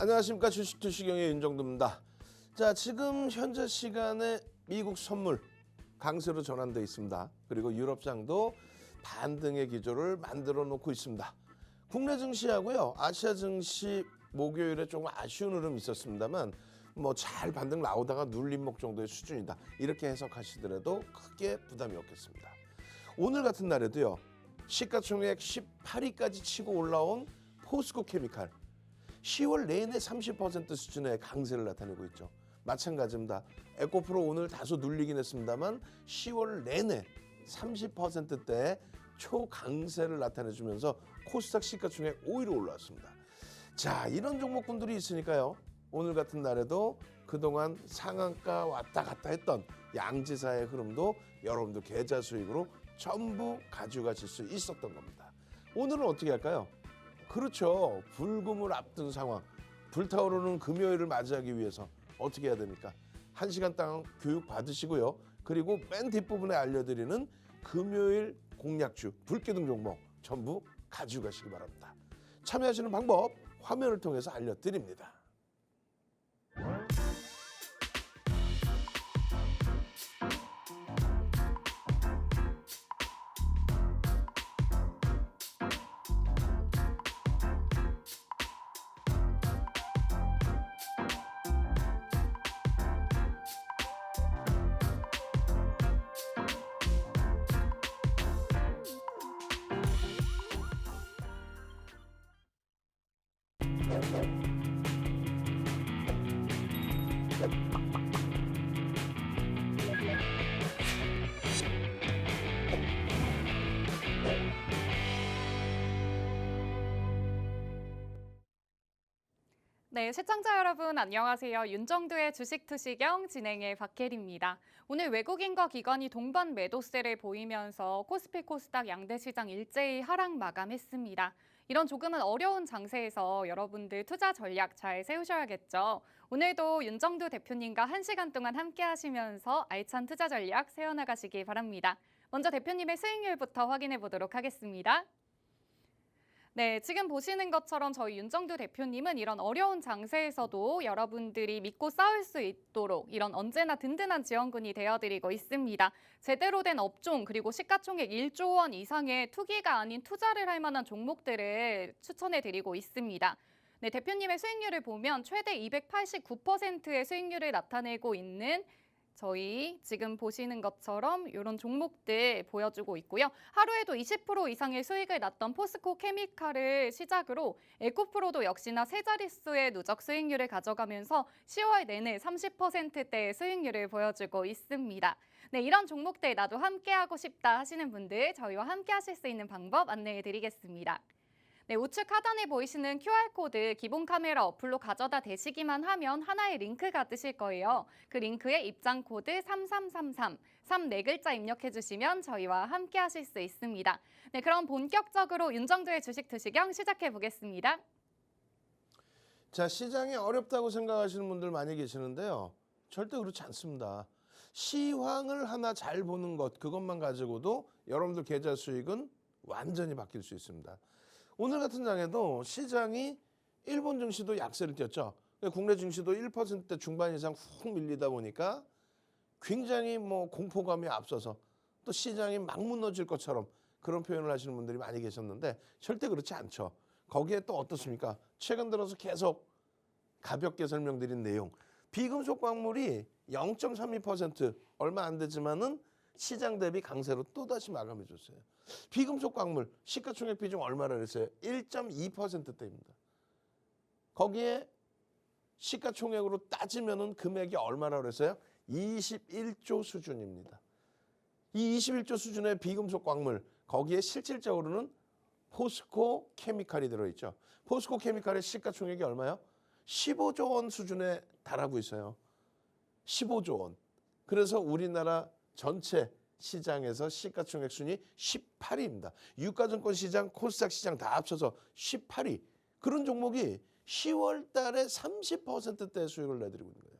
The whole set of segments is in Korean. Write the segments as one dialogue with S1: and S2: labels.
S1: 안녕하십니까. 주식투시경의 윤정두입니다. 자, 지금 현재 시간에 미국 선물 강세로 전환되어 있습니다. 그리고 유럽장도 반등의 기조를 만들어 놓고 있습니다. 국내 증시하고요, 아시아 증시 목요일에 조금 아쉬운 흐름이 있었습니다만 뭐 잘 반등 나오다가 눌림목 정도의 수준이다. 이렇게 해석하시더라도 크게 부담이 없겠습니다. 오늘 같은 날에도요, 시가총액 18위까지 치고 올라온 포스코 케미칼 10월 내내 30% 수준의 강세를 나타내고 있죠. 마찬가지입니다. 에코프로 오늘 다소 눌리긴 했습니다만 10월 내내 30%대의 초강세를 나타내주면서 코스닥 시가총액 5위로 올라왔습니다. 자, 이런 종목군들이 있으니까요, 오늘 같은 날에도 그동안 상한가 왔다 갔다 했던 양지사의 흐름도 여러분들 계좌 수익으로 전부 가져가실 수 있었던 겁니다. 오늘은 어떻게 할까요? 그렇죠. 불금을 앞둔 상황, 불타오르는 금요일을 맞이하기 위해서 어떻게 해야 됩니까? 1시간 동안 교육 받으시고요. 그리고 맨 뒷부분에 알려드리는 금요일 공략주, 불기둥 종목 전부 가지고 가시기 바랍니다. 참여하시는 방법 화면을 통해서 알려드립니다.
S2: 네, 시청자 여러분 안녕하세요. 윤정두의 주식투시경 진행의 박혜리입니다. 오늘 외국인과 기관이 동반 매도세를 보이면서 코스피 코스닥 양대 시장 일제히 하락 마감했습니다. 이런 조금은 어려운 장세에서 여러분들 투자 전략 잘 세우셔야겠죠. 오늘도 윤정두 대표님과 1시간 동안 함께 하시면서 알찬 투자 전략 세워나가시기 바랍니다. 먼저 대표님의 수익률부터 확인해 보도록 하겠습니다. 네, 지금 보시는 것처럼 저희 윤정두 대표님은 이런 어려운 장세에서도 여러분들이 믿고 싸울 수 있도록 이런 언제나 든든한 지원군이 되어드리고 있습니다. 제대로 된 업종 그리고 시가총액 1조 원 이상의 투기가 아닌 투자를 할 만한 종목들을 추천해드리고 있습니다. 네, 대표님의 수익률을 보면 최대 289%의 수익률을 나타내고 있는 저희 지금 보시는 것처럼 이런 종목들 보여주고 있고요. 하루에도 20% 이상의 수익을 났던 포스코 케미칼을 시작으로 에코프로도 역시나 세 자릿수의 누적 수익률을 가져가면서 10월 내내 30%대의 수익률을 보여주고 있습니다. 네, 이런 종목들 나도 함께하고 싶다 하시는 분들 저희와 함께 하실 수 있는 방법 안내해 드리겠습니다. 네, 우측 하단에 보이시는 QR코드 기본 카메라 어플로 가져다 대시기만 하면 하나의 링크가 뜨실 거예요. 그 링크에 입장 코드 3333, 34글자 입력해 주시면 저희와 함께 하실 수 있습니다. 네, 그럼 본격적으로 윤정두의 주식투시경 시작해 보겠습니다.
S1: 자, 시장이 어렵다고 생각하시는 분들 많이 계시는데요. 절대 그렇지 않습니다. 시황을 하나 잘 보는 것, 그것만 가지고도 여러분들 계좌 수익은 완전히 바뀔 수 있습니다. 오늘 같은 장에도 시장이 일본 증시도 약세를 띄었죠. 국내 증시도 1% 중반 이상 훅 밀리다 보니까 굉장히 공포감이 앞서서 또 시장이 막 무너질 것처럼 그런 표현을 하시는 분들이 많이 계셨는데 절대 그렇지 않죠. 거기에 또 어떻습니까? 최근 들어서 계속 가볍게 설명드린 내용. 비금속 광물이 0.32% 얼마 안 되지만은 시장 대비 강세로 또다시 마감해 줬어요. 비금속 광물 시가총액 비중 얼마나 그랬어요? 1.2%대입니다. 거기에 시가총액으로 따지면은 금액이 얼마나 그랬어요? 21조 수준입니다. 이 21조 수준의 비금속 광물, 거기에 실질적으로는 포스코 케미칼이 들어있죠. 포스코 케미칼의 시가총액이 얼마요? 15조 원 수준에 달하고 있어요. 15조 원. 그래서 우리나라 전체 시장에서 시가총액 순위 18위입니다. 유가증권 시장, 코스닥 시장 다 합쳐서 18위. 그런 종목이 10월 달에 30%대의 수익을 내드리고 있는 거예요.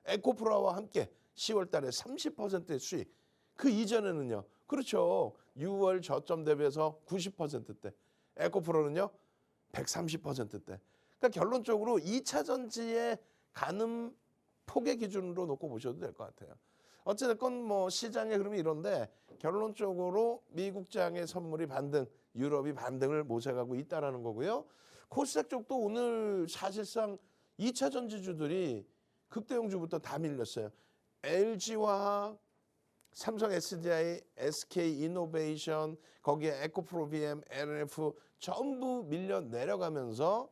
S1: 에코프로와 함께 10월 달에 30%의 수익. 그 이전에는요. 그렇죠. 6월 저점 대비해서 90%대. 에코프로는요. 130%대. 그러니까 결론적으로 2차 전지에 가는 폭의 기준으로 놓고 보셔도 될 것 같아요. 어쨌든 뭐 시장의 흐름이 이런데 결론적으로 미국장의 선물이 반등, 유럽이 반등을 모색하고 있다라는 거고요. 코스닥 쪽도 오늘 사실상 2차 전지주들이 극대형주부터 다 밀렸어요. LG화학, 삼성 SDI, SK 이노베이션, 거기에 에코프로비엠, LNF 전부 밀려 내려가면서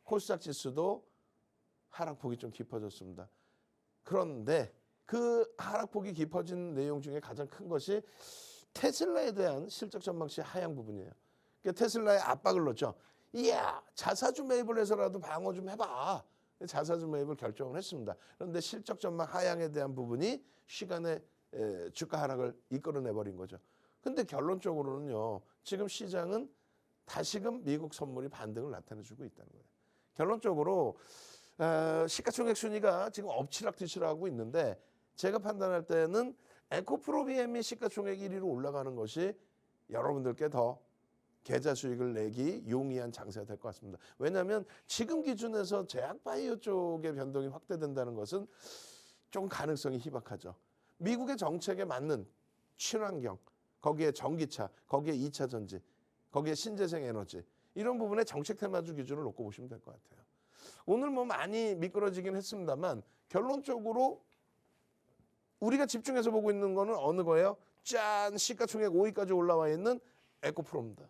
S1: 코스닥 지수도 하락폭이 좀 깊어졌습니다. 그런데 그 하락폭이 깊어진 내용 중에 가장 큰 것이 테슬라에 대한 실적 전망치 하향 부분이에요. 그러니까 테슬라에 압박을 넣었죠. 이야, 자사주 매입을 해서라도 방어 좀 해봐. 자사주 매입을 결정을 했습니다. 그런데 실적 전망 하향에 대한 부분이 시간에 주가 하락을 이끌어내버린 거죠. 근데 결론적으로는요. 지금 시장은 다시금 미국 선물이 반등을 나타내주고 있다는 거예요. 결론적으로 시가총액 순위가 지금 엎치락뒤치락하고 있는데 제가 판단할 때는 에코프로비엠이 시가총액 1위로 올라가는 것이 여러분들께 더 계좌 수익을 내기 용이한 장세가 될 것 같습니다. 왜냐하면 지금 기준에서 제약바이오 쪽의 변동이 확대된다는 것은 좀 가능성이 희박하죠. 미국의 정책에 맞는 친환경, 거기에 전기차, 거기에 2차 전지, 거기에 신재생 에너지 이런 부분에 정책 테마주 기준을 놓고 보시면 될 것 같아요. 오늘 뭐 많이 미끄러지긴 했습니다만 결론적으로 우리가 집중해서 보고 있는 거는 어느 거예요? 짠! 시가총액 5위까지 올라와 있는 에코프로입니다.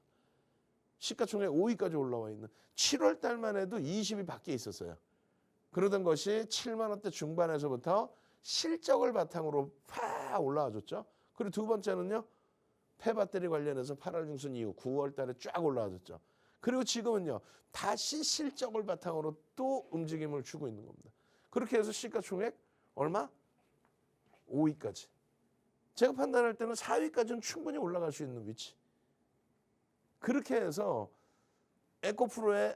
S1: 시가총액 5위까지 올라와 있는 7월 달만 해도 20위 밖에 있었어요. 그러던 것이 7만 원대 중반에서부터 실적을 바탕으로 팍 올라와줬죠. 그리고 두 번째는요. 폐배터리 관련해서 8월 중순 이후 9월 달에 쫙 올라와줬죠. 그리고 지금은요. 다시 실적을 바탕으로 또 움직임을 주고 있는 겁니다. 그렇게 해서 시가총액 얼마? 5위까지. 제가 판단할 때는 4위까지는 충분히 올라갈 수 있는 위치. 그렇게 해서 에코프로의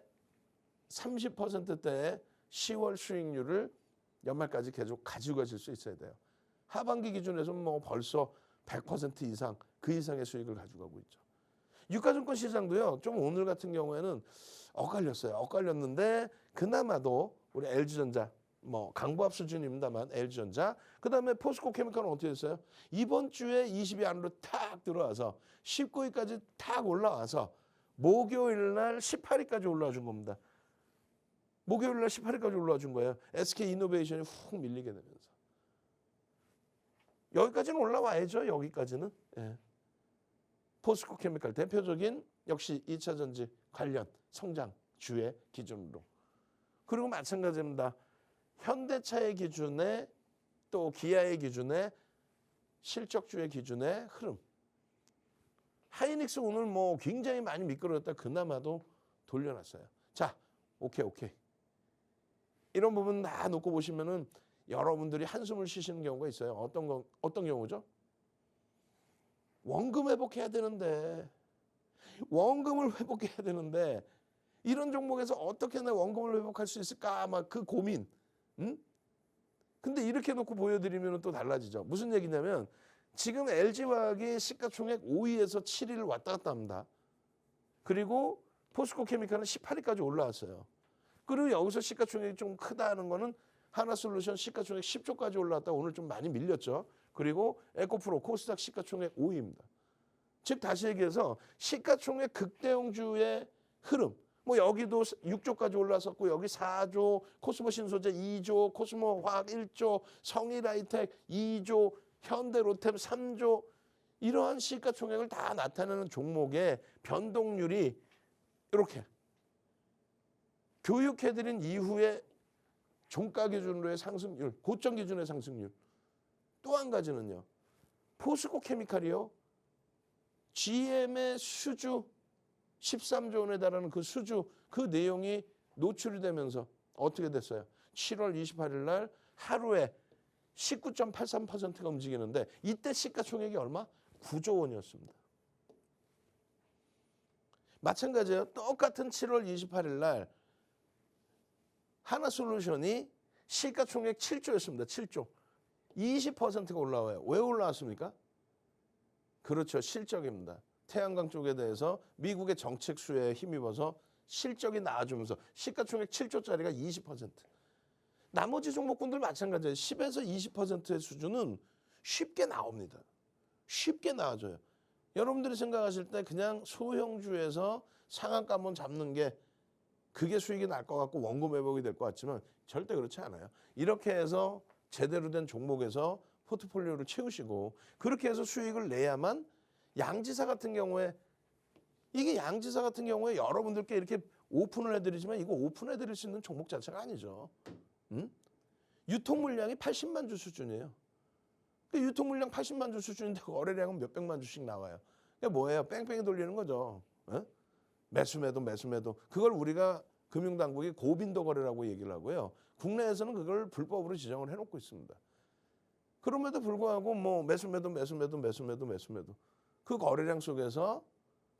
S1: 30%대의 10월 수익률을 연말까지 계속 가지고 가실 수 있어야 돼요. 하반기 기준에서는 뭐 벌써 100% 이상, 그 이상의 수익을 가져가고 있죠. 유가증권 시장도요. 좀 오늘 같은 경우에는 엇갈렸어요. 엇갈렸는데 그나마도 우리 LG전자, 뭐 강보합 수준입니다만 LG전자, 그다음에 포스코케미칼은 어떻게 됐어요? 이번 주에 20위 안으로 탁 들어와서 19위까지 탁 올라와서 목요일 날 18위까지 올라와 준 겁니다. 목요일 날 18위까지 올라와 준 거예요. SK 이노베이션이 훅 밀리게 되면서. 여기까지는 올라와야죠. 여기까지는. 예. 포스코케미칼 대표적인 역시 2차 전지 관련 성장주의 기준으로. 그리고 마찬가지입니다. 현대차의 기준에 또 기아의 기준에 실적주의 기준의 흐름. 하이닉스 오늘 뭐 굉장히 많이 미끄러졌다 그나마도 돌려놨어요. 자, 오케이. 이런 부분 다 놓고 보시면은 여러분들이 한숨을 쉬시는 경우가 있어요. 어떤 경우죠? 원금 회복해야 되는데 원금을 회복해야 되는데 이런 종목에서 어떻게 내 원금을 회복할 수 있을까? 막 그 고민. 응? 근데 이렇게 놓고 보여드리면 또 달라지죠. 무슨 얘기냐면 지금 LG화학이 시가총액 5위에서 7위를 왔다 갔다 합니다. 그리고 포스코케미칼은 18위까지 올라왔어요. 그리고 여기서 시가총액이 좀 크다는 거는 하나솔루션 시가총액 10조까지 올라왔다 오늘 좀 많이 밀렸죠. 그리고 에코프로 코스닥 시가총액 5위입니다. 즉 다시 얘기해서 시가총액 극대형주의 흐름. 뭐 여기도 6조까지 올라섰고 여기 4조, 코스모 신소재 2조, 코스모 화학 1조, 성일하이텍 2조, 현대로템 3조 이러한 시가총액을 다 나타내는 종목의 변동률이 이렇게 교육해드린 이후에 종가 기준으로의 상승률, 고점 기준의 상승률. 또 한 가지는요. 포스코케미칼이요. GM의 수주 13조 원에 달하는 그 수주 그 내용이 노출이 되면서 어떻게 됐어요? 7월 28일 날 하루에 19.83%가 움직이는데 이때 시가총액이 얼마? 9조 원이었습니다. 마찬가지예요. 똑같은 7월 28일 날 하나솔루션이 시가총액 7조였습니다. 7조. 20%가 올라와요. 왜 올라왔습니까? 그렇죠. 실적입니다. 태양광 쪽에 대해서 미국의 정책 수혜에 힘입어서 실적이 나아지면서 시가총액 7조짜리가 20%. 나머지 종목군들 마찬가지예요. 10에서 20%의 수준은 쉽게 나옵니다. 쉽게 나와줘요. 여러분들이 생각하실 때 그냥 소형주에서 상한가 한번 잡는 게 그게 수익이 날 것 같고 원금 회복이 될 것 같지만 절대 그렇지 않아요. 이렇게 해서 제대로 된 종목에서 포트폴리오를 채우시고 그렇게 해서 수익을 내야만 양지사 같은 경우에 이게 양지사 같은 경우에 여러분들께 이렇게 오픈을 해드리지만 이거 오픈해드릴 수 있는 종목 자체가 아니죠. 응? 유통 물량이 80만 주 수준이에요. 그 유통 물량 80만 주 수준인데 거래량은 몇백만 주씩 나와요. 그게 뭐예요? 뺑뺑이 돌리는 거죠. 어? 매수매도 매수매도. 그걸 우리가 금융당국이 고빈도 거래라고 얘기를 하고요. 국내에서는 그걸 불법으로 지정을 해놓고 있습니다. 그럼에도 불구하고 뭐 매수매도 매수매도 매수매도 매수매도 그 거래량 속에서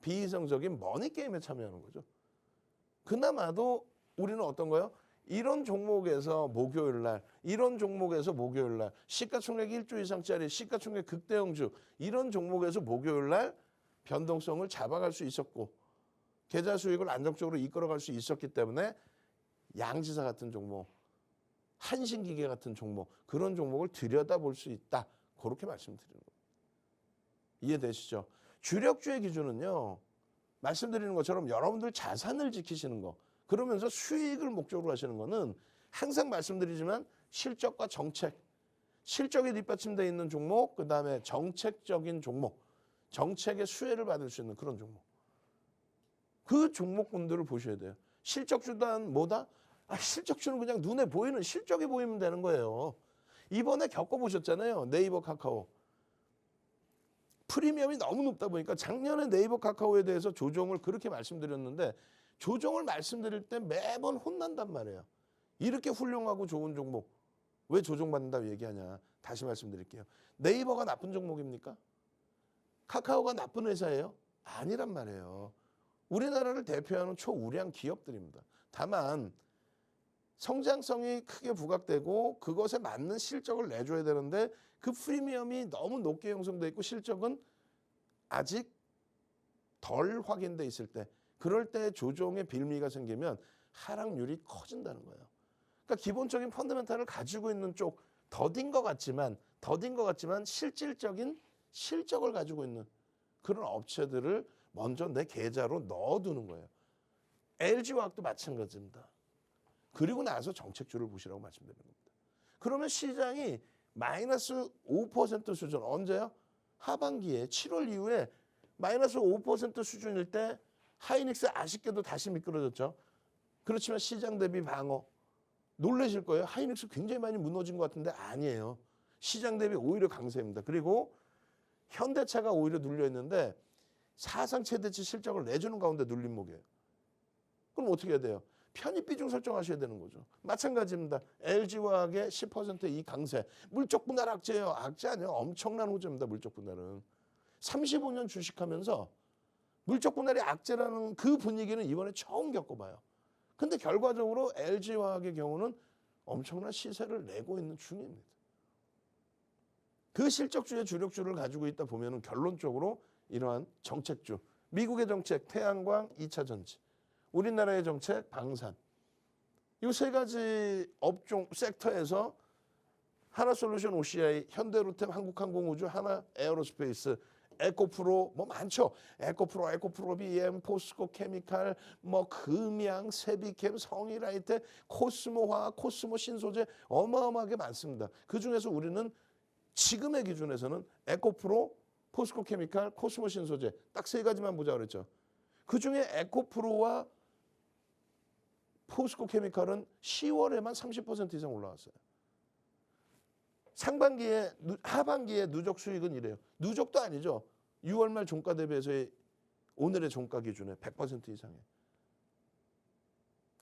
S1: 비이성적인 머니게임에 참여하는 거죠. 그나마도 우리는 어떤 거요? 이런 종목에서 목요일 날, 이런 종목에서 목요일 날, 시가총액 1조 이상짜리 시가총액 극대형주 이런 종목에서 목요일 날 변동성을 잡아갈 수 있었고 계좌 수익을 안정적으로 이끌어갈 수 있었기 때문에 양지사 같은 종목, 한신기계 같은 종목 그런 종목을 들여다볼 수 있다. 그렇게 말씀드리는 거예요. 이해되시죠? 주력주의 기준은요. 말씀드리는 것처럼 여러분들 자산을 지키시는 거 그러면서 수익을 목적으로 하시는 거는 항상 말씀드리지만 실적과 정책, 실적이 뒷받침되어 있는 종목, 그다음에 정책적인 종목, 정책의 수혜를 받을 수 있는 그런 종목. 그 종목군들을 보셔야 돼요. 실적주단 뭐다? 실적주는 그냥 눈에 보이는 실적이 보이면 되는 거예요. 이번에 겪어보셨잖아요. 네이버 카카오. 프리미엄이 너무 높다 보니까 작년에 네이버 카카오에 대해서 조정을 그렇게 말씀드렸는데 조정을 말씀드릴 때 매번 혼난단 말이에요. 이렇게 훌륭하고 좋은 종목 왜 조정받는다고 얘기하냐. 다시 말씀드릴게요. 네이버가 나쁜 종목입니까? 카카오가 나쁜 회사예요? 아니란 말이에요. 우리나라를 대표하는 초우량 기업들입니다. 다만 성장성이 크게 부각되고 그것에 맞는 실적을 내줘야 되는데 그 프리미엄이 너무 높게 형성돼 있고 실적은 아직 덜 확인돼 있을 때 그럴 때 조정의 빌미가 생기면 하락률이 커진다는 거예요. 그러니까 기본적인 펀더멘탈을 가지고 있는 쪽 더딘 것 같지만 실질적인 실적을 가지고 있는 그런 업체들을 먼저 내 계좌로 넣어두는 거예요. LG화학도 마찬가지입니다. 그리고 나서 정책주를 보시라고 말씀드리는 겁니다. 그러면 시장이 마이너스 5% 수준 언제요? 하반기에 7월 이후에 마이너스 5% 수준일 때 하이닉스 아쉽게도 다시 미끄러졌죠. 그렇지만 시장 대비 방어 놀라실 거예요. 하이닉스 굉장히 많이 무너진 것 같은데 아니에요. 시장 대비 오히려 강세입니다. 그리고 현대차가 오히려 눌려있는데 사상 최대치 실적을 내주는 가운데 눌림목이에요. 그럼 어떻게 해야 돼요? 편입 비중 설정하셔야 되는 거죠. 마찬가지입니다. LG화학의 10% 이 강세. 물적 분할 악재예요. 악재 아니에요. 엄청난 호재입니다. 물적 분할은. 35년 주식하면서 물적 분할이 악재라는 그 분위기는 이번에 처음 겪어봐요. 근데 결과적으로 LG화학의 경우는 엄청난 시세를 내고 있는 중입니다. 그 실적주의 주력주를 가지고 있다 보면 결론적으로 이러한 정책주, 미국의 정책, 태양광, 2차 전지, 우리나라의 정책, 방산. 이 세 가지 업종 섹터에서 하나솔루션 OCI, 현대로템, 한국항공우주, 하나에어로스페이스, 에코프로 뭐 많죠. 에코프로, BM, 포스코 케미칼, 뭐 금양, 세비캠, 성일아이텍, 코스모화학, 코스모 신소재 어마어마하게 많습니다. 그 중에서 우리는 지금의 기준에서는 에코프로, 포스코 케미칼, 코스모 신소재 딱 세 가지만 보자 그랬죠. 그 중에 에코프로와 포스코 케미칼은 10월에만 30% 이상 올라왔어요. 하반기에 누적 수익은 이래요. 누적도 아니죠. 6월 말 종가 대비해서의 오늘의 종가 기준에 100% 이상이에요.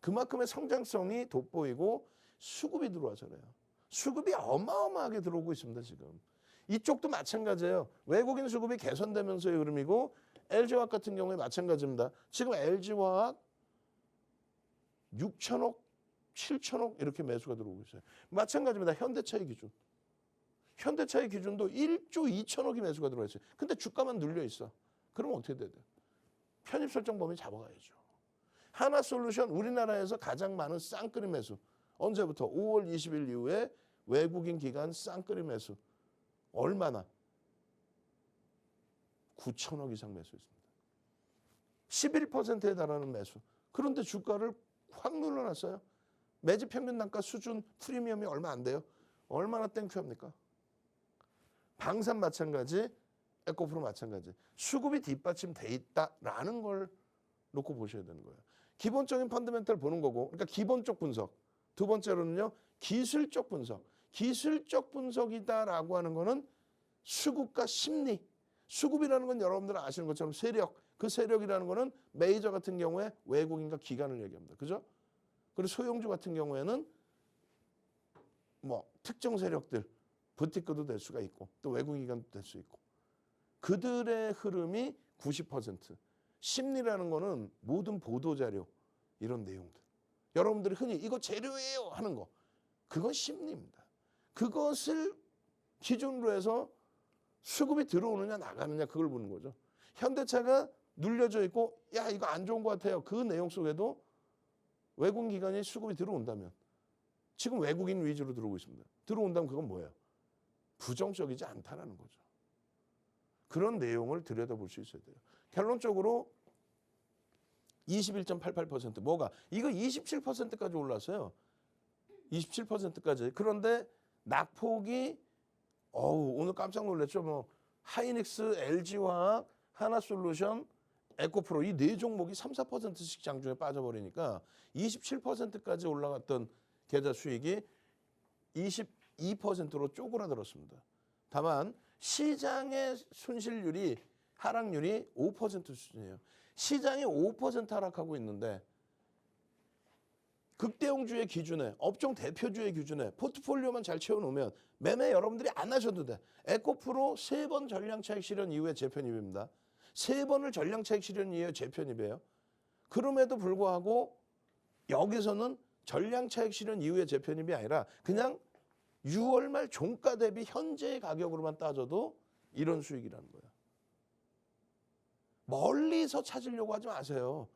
S1: 그만큼의 성장성이 돋보이고 수급이 들어와서 그래요. 수급이 어마어마하게 들어오고 있습니다. 지금. 이쪽도 마찬가지예요. 외국인 수급이 개선되면서의 흐름이고 LG화학 같은 경우에 마찬가지입니다. 지금 LG화학 6천억, 7천억 이렇게 매수가 들어오고 있어요. 마찬가지입니다. 현대차의 기준. 현대차의 기준도 1조 2천억이 매수가 들어와 있어요. 근데 주가만 눌려 있어. 그러면 어떻게 돼야 돼요? 편입 설정 범위 잡아가야죠. 하나솔루션 우리나라에서 가장 많은 쌍끌이 매수. 언제부터? 5월 20일 이후에 외국인 기관 쌍끌이 매수. 얼마나? 9천억 이상 매수했습니다. 11%에 달하는 매수. 그런데 주가를 확 눌러놨어요. 매집 평균 단가 수준 프리미엄이 얼마 안 돼요. 얼마나 땡큐합니까? 방산 마찬가지, 에코프로 마찬가지. 수급이 뒷받침돼 있다라는 걸 놓고 보셔야 되는 거예요. 기본적인 펀더멘탈 보는 거고, 그러니까 기본적 분석. 두 번째로는요, 기술적 분석. 기술적 분석이다라고 하는 거는 수급과 심리. 수급이라는 건 여러분들 아시는 것처럼 세력. 그 세력이라는 거는 메이저 같은 경우에 외국인과 기관을 얘기합니다. 그죠? 그리고 소형주 같은 경우에는 뭐 특정 세력들, 부티크도 될 수가 있고 또 외국인 기관도 될 수 있고 그들의 흐름이 90%. 심리라는 거는 모든 보도자료 이런 내용들. 여러분들이 흔히 이거 재료예요 하는 거. 그건 심리입니다. 그것을 기준으로 해서 수급이 들어오느냐 나가느냐 그걸 보는 거죠. 현대차가 눌려져 있고 야 이거 안 좋은 것 같아요. 그 내용 속에도 외국인 기관이 수급이 들어온다면 지금 외국인 위주로 들어오고 있습니다. 들어온다면 그건 뭐예요? 부정적이지 않다라는 거죠. 그런 내용을 들여다볼 수 있어야 돼요. 결론적으로 21.88% 뭐가? 이거 27%까지 올랐어요. 27%까지. 그런데 낙폭이 오늘 깜짝 놀랐죠. 뭐 하이닉스, LG화학, 하나솔루션, 에코프로 이 네 종목이 3, 4%씩 장중에 빠져버리니까 27%까지 올라갔던 계좌 수익이 22%로 쪼그라들었습니다. 다만 시장의 손실률이 하락률이 5% 수준이에요. 시장이 5% 하락하고 있는데 극대형주의 기준에 업종 대표주의 기준에 포트폴리오만 잘 채워놓으면 매매 여러분들이 안 하셔도 돼. 에코프로 3번 전량차익 실현 이후에 재편입입니다. 3번을 전량차익 실현 이후에 재편입이에요. 그럼에도 불구하고 여기서는 전량차익 실현 이후에 재편입이 아니라 그냥 6월 말 종가 대비 현재의 가격으로만 따져도 이런 수익이라는 거예요. 멀리서 찾으려고 하지 마세요.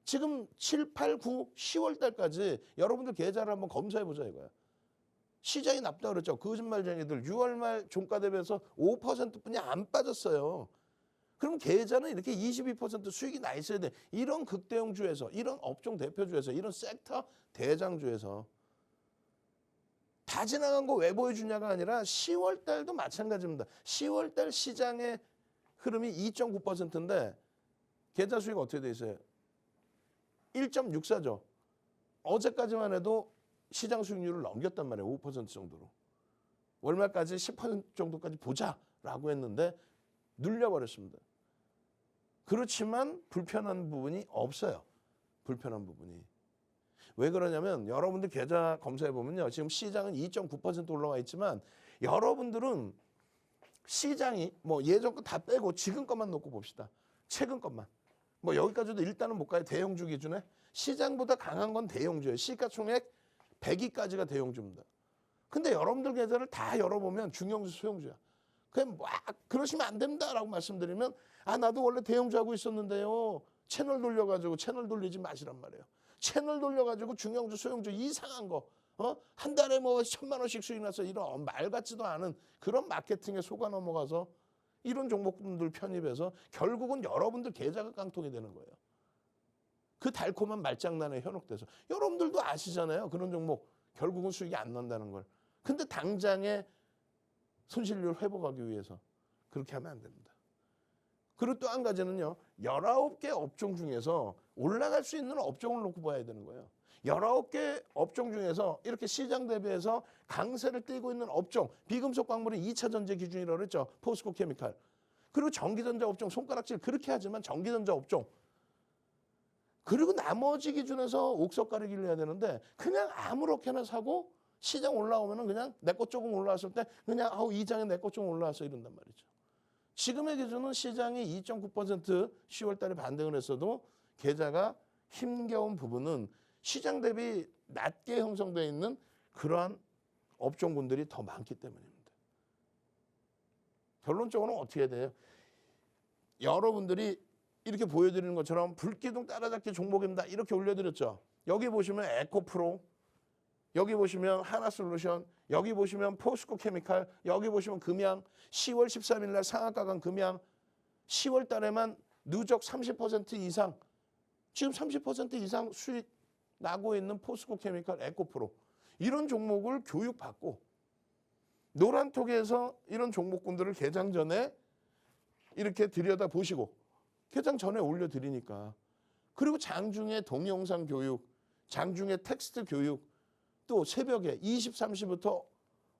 S1: 지금 7, 8, 9, 10월 달까지 여러분들 계좌를 한번 검사해보자 이거야. 시장이 나쁘다 그랬죠. 거짓말쟁이들 6월 말 종가 대비해서 5%뿐이 안 빠졌어요. 그럼 계좌는 이렇게 22% 수익이 나 있어야 돼. 이런 극대형주에서, 이런 업종 대표주에서, 이런 섹터 대장주에서 다 지나간 거 왜 보여주냐가 아니라 10월 달도 마찬가지입니다. 10월 달 시장의 흐름이 2.9%인데 계좌 수익 어떻게 돼 있어요? 1.64죠. 어제까지만 해도 시장 수익률을 넘겼단 말이에요. 5% 정도로. 월말까지 10% 정도까지 보자라고 했는데 눌려버렸습니다. 그렇지만 불편한 부분이 없어요. 불편한 부분이. 왜 그러냐면 여러분들 계좌 검사해보면요. 지금 시장은 2.9% 올라와 있지만 여러분들은 시장이 뭐 예전 거 다 빼고 지금 것만 놓고 봅시다. 최근 것만. 뭐 여기까지도 일단은 못 가요. 대형주 기준에. 시장보다 강한 건 대형주예요. 시가총액 100위까지가 대형주입니다. 근데 여러분들 계좌를 다 열어보면 중형주, 소형주야. 그냥 막 그러시면 안 된다라고 말씀드리면 나도 원래 대형주 하고 있었는데요. 채널 돌려가지고 채널 돌리지 마시란 말이에요. 채널 돌려가지고 중형주, 소형주 이상한 거. 한 달에 뭐 1,000만 원씩 수익 났어. 이런 말 같지도 않은 그런 마케팅에 속아 넘어가서 이런 종목들 편입해서 결국은 여러분들 계좌가 깡통이 되는 거예요. 그 달콤한 말장난에 현혹돼서. 여러분들도 아시잖아요. 그런 종목 결국은 수익이 안 난다는 걸. 근데 당장에 손실률 회복하기 위해서 그렇게 하면 안 됩니다. 그리고 또 한 가지는요. 19개 업종 중에서 올라갈 수 있는 업종을 놓고 봐야 되는 거예요. 19개 업종 중에서 이렇게 시장 대비해서 강세를 띠고 있는 업종, 비금속 광물이 2차 전지 기준이라고 그랬죠. 포스코 케미칼. 그리고 전기전자 업종, 손가락질 그렇게 하지만 전기전자 업종. 그리고 나머지 기준에서 옥석 가리기를 해야 되는데 그냥 아무렇게나 사고 시장 올라오면은 그냥 내 것 조금 올라왔을 때 그냥 이 장에 내 것 좀 올라왔어 이런단 말이죠. 지금의 기준은 시장이 2.9% 10월 달에 반등을 했어도 계좌가 힘겨운 부분은 시장 대비 낮게 형성되어 있는 그러한 업종군들이 더 많기 때문입니다. 결론적으로는 어떻게 해야 돼요? 여러분들이 이렇게 보여드리는 것처럼 불기둥 따라잡기 종목입니다. 이렇게 올려드렸죠. 여기 보시면 에코프로, 여기 보시면 하나솔루션, 여기 보시면 포스코 케미칼, 여기 보시면 금양, 10월 13일 날 상한가 간 금양, 10월 달에만 누적 30% 이상, 지금 30% 이상 수익 나고 있는 포스코 케미칼, 에코프로, 이런 종목을 교육받고 노란톡에서 이런 종목군들을 개장 전에 이렇게 들여다보시고 개장 전에 올려드리니까, 그리고 장중에 동영상 교육, 장중에 텍스트 교육, 또 새벽에 23시부터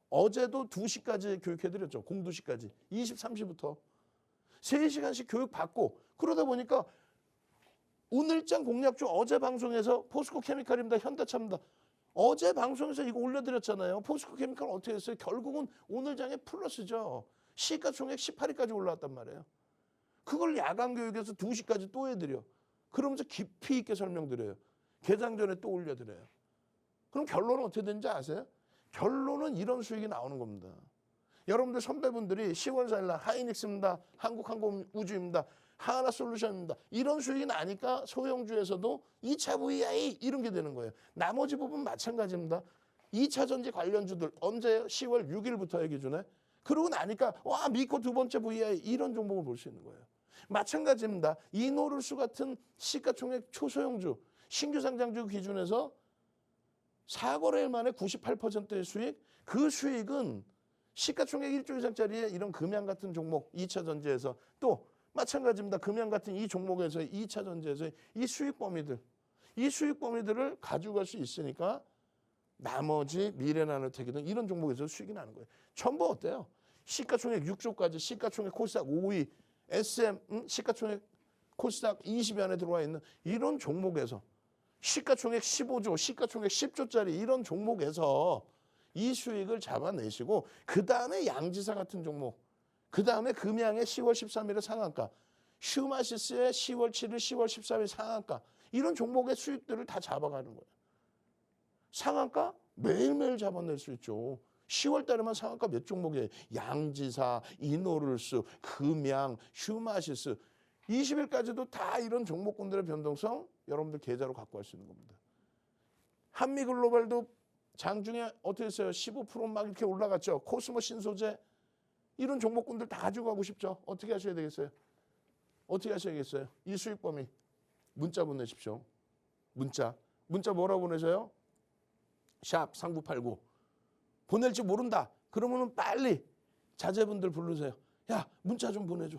S1: 어제도 2시까지 교육해드렸죠. 02시까지 23시부터 3시간씩 교육받고, 그러다 보니까 오늘장 공략주 어제 방송에서 포스코 케미칼입니다. 현대차입니다. 어제 방송에서 이거 올려드렸잖아요. 포스코 케미칼 어떻게 했어요? 결국은 오늘 장에 플러스죠. 시가총액 18위까지 올라왔단 말이에요. 그걸 야간 교육에서 2시까지 또 해드려. 그러면서 깊이 있게 설명드려요. 개장 전에 또 올려드려요. 그럼 결론은 어떻게 되는지 아세요? 결론은 이런 수익이 나오는 겁니다. 여러분들 선배분들이 10월 4일 날 하이닉스입니다. 한국항공우주입니다. 하나솔루션입니다. 이런 수익이 나니까 소형주에서도 2차 VI 이런 게 되는 거예요. 나머지 부분 마찬가지입니다. 2차 전지 관련주들 언제요? 10월 6일부터의 기준에. 그러고 나니까 와 미코 두 번째 VI 이런 종목을 볼 수 있는 거예요. 마찬가지입니다. 이노룰스 같은 시가총액 초소형주 신규 상장주 기준에서 4거래일 만에 98%의 수익, 그 수익은 시가총액 1조 이상짜리의 이런 금양 같은 종목 2차 전지에서, 또 마찬가지입니다. 금양 같은 이 종목에서 2차 전지에서 이 수익 범위들, 이 수익 범위들을 가져갈 수 있으니까 나머지 미래나노텍 등 이런 종목에서 수익이 나는 거예요. 전부 어때요? 시가총액 6조까지, 시가총액 코스닥 5위, SM 시가총액 코스닥 20위 안에 들어와 있는 이런 종목에서 시가총액 15조, 시가총액 10조짜리 이런 종목에서 이 수익을 잡아내시고, 그 다음에 양지사 같은 종목, 그 다음에 금양의 10월 13일의 상한가, 슈마시스의 10월 7일, 10월 14일 상한가, 이런 종목의 수익들을 다 잡아가는 거예요. 상한가 매일매일 잡아낼 수 있죠. 10월 달에만 상한가 몇 종목이에요. 양지사, 이노룰스, 금양, 슈마시스. 20일까지도 다 이런 종목군들의 변동성 여러분들 계좌로 갖고 갈 수 있는 겁니다. 한미글로벌도 장중에 어떻게 했어요? 15% 이렇게 올라갔죠. 코스모 신소재 이런 종목군들 다 가지고 가고 싶죠. 어떻게 하셔야 되겠어요? 어떻게 하셔야겠어요? 이 수익 범위 문자 보내십시오. 문자 뭐라고 보내세요? 샵 3989 보낼지 모른다. 그러면은 빨리 자제분들 부르세요. 야 문자 좀 보내줘.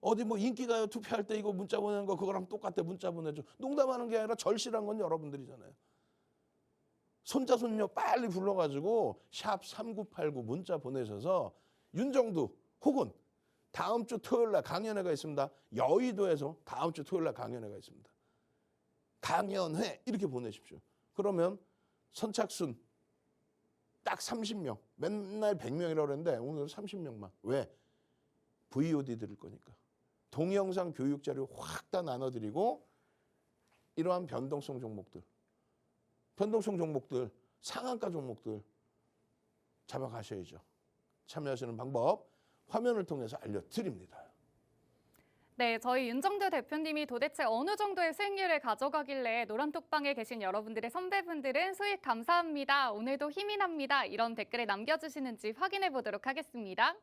S1: 어디 뭐 인기가요 투표할 때 이거 문자 보내는 거 그거랑 똑같아. 문자 보내줘. 농담하는 게 아니라 절실한 건 여러분들이잖아요. 손자 손녀 빨리 불러가지고 샵 3989 문자 보내셔서 윤정두 혹은 다음 주 토요일 날 강연회가 있습니다. 여의도에서 다음 주 토요일 날 강연회가 있습니다. 강연회 이렇게 보내십시오. 그러면 선착순 딱 30명. 맨날 100명이라고 그랬는데 오늘 30명만. 왜? VOD 드릴 거니까. 동영상 교육 자료 확 다 나눠드리고 이러한 변동성 종목들, 상한가 종목들 잡아가셔야죠. 참여하시는 방법 화면을 통해서 알려드립니다.
S2: 네, 저희 윤정두 대표님이 도대체 어느 정도의 수익률을 가져가길래 노란톡방에 계신 여러분들의 선배분들은 수익 감사합니다. 오늘도 힘이 납니다. 이런 댓글을 남겨주시는지 확인해 보도록 하겠습니다.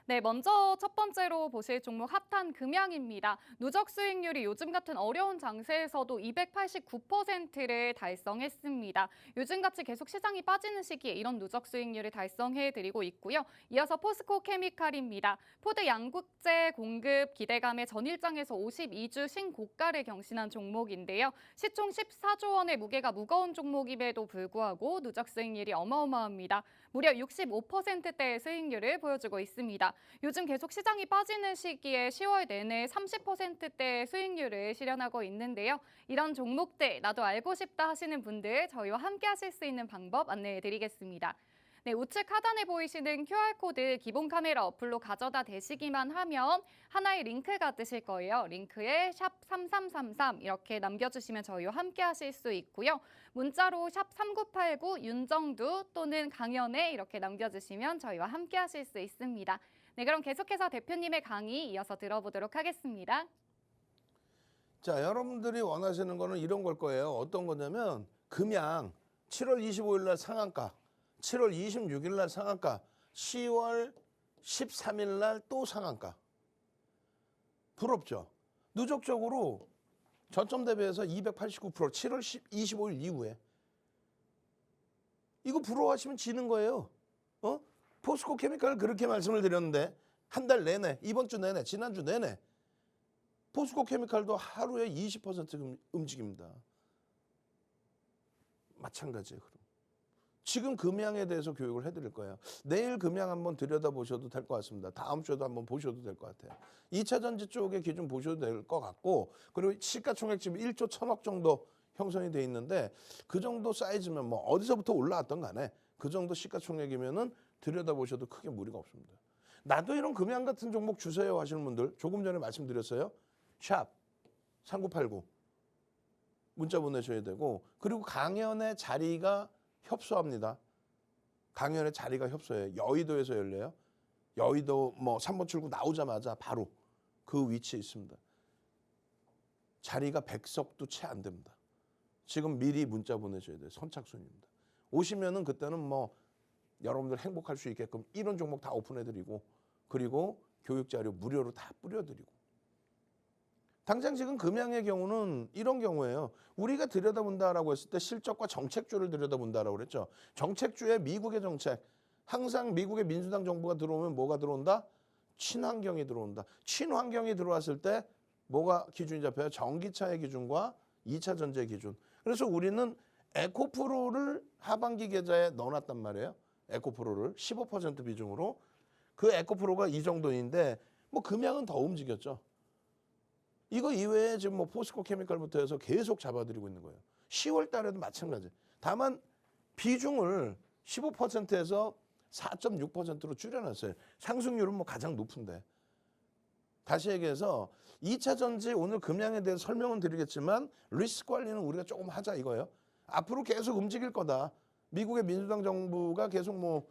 S2: 네, 먼저 첫 번째로 보실 종목 핫한 금양입니다. 누적 수익률이 요즘 같은 어려운 장세에서도 289%를 달성했습니다. 요즘같이 계속 시장이 빠지는 시기에 이런 누적 수익률을 달성해드리고 있고요. 이어서 포스코 케미칼입니다. 포드 양극재 공급 기대감에 전일장에서 52주 신고가를 경신한 종목인데요. 시총 14조 원의 무게가 무거운 종목임에도 불구하고 누적 수익률이 어마어마합니다. 무려 65%대의 수익률을 보여주고 있습니다. 요즘 계속 시장이 빠지는 시기에 10월 내내 30%대의 수익률을 실현하고 있는데요. 이런 종목들 나도 알고 싶다 하시는 분들 저희와 함께 하실 수 있는 방법 안내해 드리겠습니다. 네, 우측 하단에 보이시는 QR코드 기본 카메라 어플로 가져다 대시기만 하면 하나의 링크가 뜨실 거예요. 링크에 샵 3333 이렇게 남겨주시면 저희와 함께 하실 수 있고요. 문자로 샵 3989 윤정두 또는 강연에 이렇게 남겨주시면 저희와 함께 하실 수 있습니다. 네, 그럼 계속해서 대표님의 강의 이어서 들어보도록 하겠습니다.
S1: 자, 여러분들이 원하시는 거는 이런 걸 거예요. 어떤 거냐면 금양 7월 25일 날 상한가, 7월 26일 날 상한가, 10월 13일 날 또 상한가. 부럽죠? 누적적으로 저점 대비해서 289% 7월 25일 이후에. 이거 부러워하시면 지는 거예요. 포스코 케미칼 그렇게 말씀을 드렸는데 한 달 내내, 이번 주 내내, 지난주 내내 포스코 케미칼도 하루에 20% 움직입니다. 마찬가지예요. 그럼. 지금 금양에 대해서 교육을 해드릴 거예요. 내일 금양 한번 들여다보셔도 될 것 같습니다. 다음 주에도 한번 보셔도 될 것 같아요. 2차 전지 쪽의 기준 보셔도 될 것 같고, 그리고 시가총액 지금 1조 1,000억 정도 형성이 돼 있는데 그 정도 사이즈면 뭐 어디서부터 올라왔던 간에 그 정도 시가총액이면은 들여다보셔도 크게 무리가 없습니다. 나도 이런 금양 같은 종목 주세요 하시는 분들 조금 전에 말씀드렸어요. 샵 3989 문자 보내셔야 되고, 그리고 강연의 자리가 협소합니다. 강연의 자리가 협소해요. 여의도에서 열려요. 여의도 뭐 3번 출구 나오자마자 바로 그 위치에 있습니다. 자리가 100석도 채 안 됩니다. 지금 미리 문자 보내셔야 돼요. 선착순입니다. 오시면은 그때는 뭐 여러분들 행복할 수 있게끔 이런 종목 다 오픈해드리고, 그리고 교육 자료 무료로 다 뿌려드리고. 당장 지금 금양의 경우는 이런 경우예요. 우리가 들여다본다라고 했을 때 실적과 정책주를 들여다본다라고 그랬죠. 정책주의 미국의 정책. 항상 미국의 민주당 정부가 들어오면 뭐가 들어온다? 친환경이 들어온다. 친환경이 들어왔을 때 뭐가 기준이 잡혀요? 전기차의 기준과 2차 전지의 기준. 그래서 우리는 에코프로를 하반기 계좌에 넣어놨단 말이에요. 에코프로를 15% 비중으로. 그 에코프로가 이 정도인데 뭐 금양은 더 움직였죠. 이거 이외에 지금 뭐 포스코 케미칼부터 해서 계속 잡아드리고 있는 거예요. 10월 달에도 마찬가지. 다만 비중을 15%에서 4.6%로 줄여놨어요. 상승률은 뭐 가장 높은데. 다시 얘기해서 2차 전지 오늘 금양에 대해서 설명은 드리겠지만 리스크 관리는 우리가 조금 하자 이거예요. 앞으로 계속 움직일 거다. 미국의 민주당 정부가 계속 뭐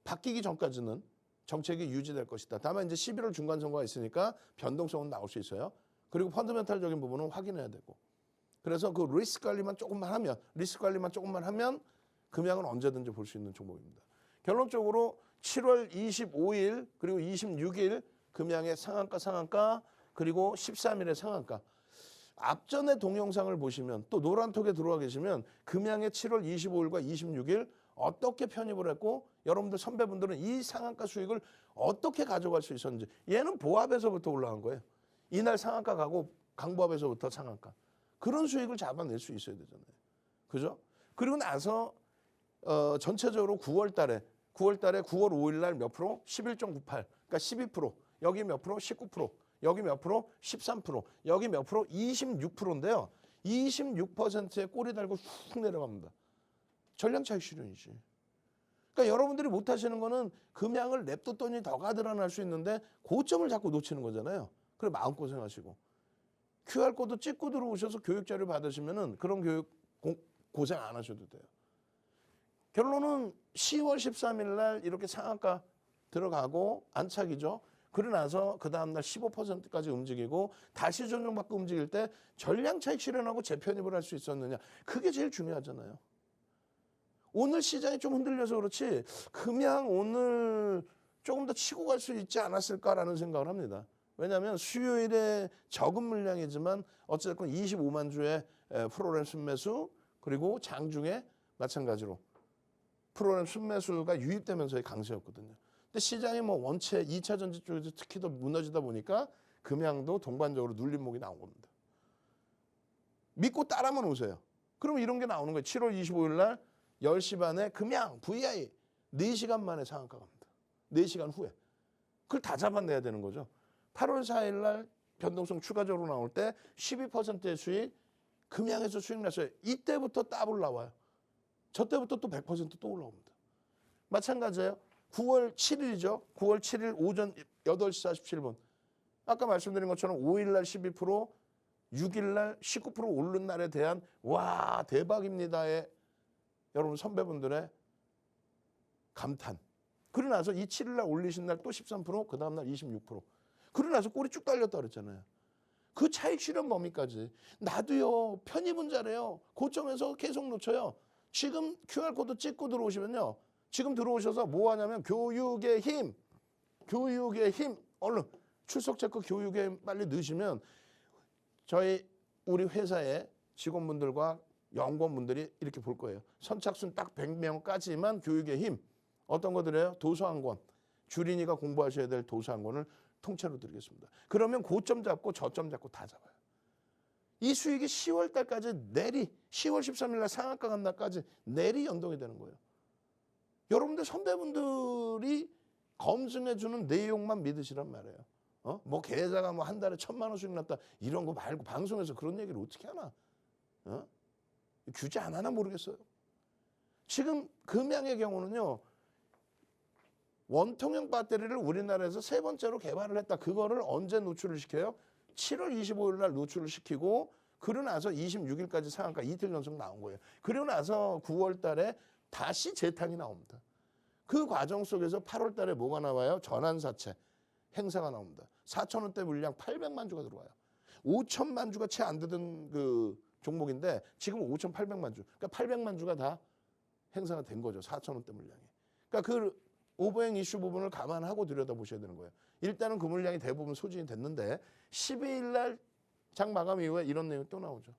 S1: 바뀌기 전까지는 정책이 유지될 것이다. 다만 이제 11월 중간 선거가 있으니까 변동성은 나올 수 있어요. 그리고 펀더멘탈적인 부분은 확인해야 되고. 그래서 그 리스크 관리만 조금만 하면 금양은 언제든지 볼 수 있는 종목입니다. 결론적으로 7월 25일 그리고 26일 금양의 상한가 그리고 13일의 상한가. 앞전의 동영상을 보시면 또 노란톡에 들어와 계시면 금양의 7월 25일과 26일 어떻게 편입을 했고 여러분들 선배분들은 이 상한가 수익을 어떻게 가져갈 수 있었는지. 얘는 보합에서부터 올라간 거예요. 이날 상한가 가고 강보합에서부터 상한가. 그런 수익을 잡아낼 수 있어야 되잖아요. 그죠? 그리고 나서 전체적으로 9월 달에 9월 5일 날 몇 프로? 11.98. 그러니까 12%. 여기 몇 프로? 19%. 여기 몇 프로? 13%. 여기 몇 프로? 26%인데요. 26%에 꼬리 달고 훅 내려갑니다. 전량차익 실현이지. 그러니까 여러분들이 못 하시는 거는 금양을 냅뒀더니 더 가더라는 할 수 있는데 고점을 자꾸 놓치는 거잖아요. 그래 마음고생하시고. QR코드 찍고 들어오셔서 교육자료 받으시면은 그런 교육 고생 안 하셔도 돼요. 결론은 10월 13일 날 이렇게 상한가 들어가고 안착이죠. 그러고 나서 그 다음날 15%까지 움직이고 다시 조정받고 움직일 때 전량차익 실현하고 재편입을 할 수 있었느냐. 그게 제일 중요하잖아요. 오늘 시장이 좀 흔들려서 그렇지 금양 오늘 조금 더 치고 갈 수 있지 않았을까라는 생각을 합니다. 왜냐하면 수요일에 적은 물량이지만 어쨌든 25만 주의 프로그램 순매수 그리고 장중에 마찬가지로 프로그램 순매수가 유입되면서의 강세였거든요. 근데 시장이 뭐 원체 2차 전지 쪽에서 특히 더 무너지다 보니까 금양도 동반적으로 눌림목이 나온 겁니다. 믿고 따라만 오세요. 그럼 이런 게 나오는 거예요. 7월 25일 날 10시 반에 금양 VI 4시간 만에 상한가 갑니다. 4시간 후에. 그걸 다 잡아내야 되는 거죠. 8월 4일 날 변동성 추가적으로 나올 때 12%의 수익 금양에서 수익 났어요. 이때부터 더블 나와요. 저 때부터 또 100% 또 올라옵니다. 마찬가지예요. 9월 7일이죠. 9월 7일 오전 8시 47분. 아까 말씀드린 것처럼 5일 날 12%, 6일 날 19% 오른 날에 대한 와 대박입니다의 여러분 선배분들의 감탄. 그러고 나서 이 7일 날 올리신 날 또 13%, 그 다음 날 26%. 그러고 나서 꼴이 쭉 달렸다 그랬잖아요. 그 차익 실현 범위까지. 나도요, 편입은 잘해요. 고점에서 계속 놓쳐요. 지금 QR코드 찍고 들어오시면요. 지금 들어오셔서 뭐 하냐면 교육의 힘, 얼른 출석 체크 교육에 힘 빨리 넣으시면 우리 회사의 직원분들과 연구원분들이 이렇게 볼 거예요. 선착순 딱 100명까지만 교육의 힘. 어떤 거 드려요? 도서 한 권. 주린이가 공부하셔야 될 도서 한 권을 통째로 드리겠습니다. 그러면 고점 잡고 저점 잡고 다 잡아요. 이 수익이 10월 달까지 내리, 10월 13일 날 상한가 간 날까지 내리 연동이 되는 거예요. 여러분들 선배분들이 검증해 주는 내용만 믿으시란 말이에요. 뭐 계좌가 뭐 한 달에 1,000만 원 수익 났다 이런 거 말고 방송에서 그런 얘기를 어떻게 하나? 규제 안 하나 모르겠어요. 지금 금양의 경우는요. 원통형 배터리를 우리나라에서 세 번째로 개발을 했다. 그거를 언제 노출을 시켜요? 7월 25일 날 노출을 시키고 그러고 나서 26일까지 상한가 이틀 연속 나온 거예요. 그러고 나서 9월 달에 다시 재탕이 나옵니다. 그 과정 속에서 8월 달에 뭐가 나와요? 전환사채 행사가 나옵니다. 4,000원대 물량 800만 주가 들어와요. 5천만 주가 채 안 되던 그 종목인데 지금 5,800만 주. 그러니까 800만 주가 다 행사가 된 거죠. 4,000원대 물량이. 그러니까 그 오버행 이슈 부분을 감안하고 들여다보셔야 되는 거예요. 일단은 그 물량이 대부분 소진이 됐는데 12일 날 장 마감 이후에 이런 내용이 또 나오죠.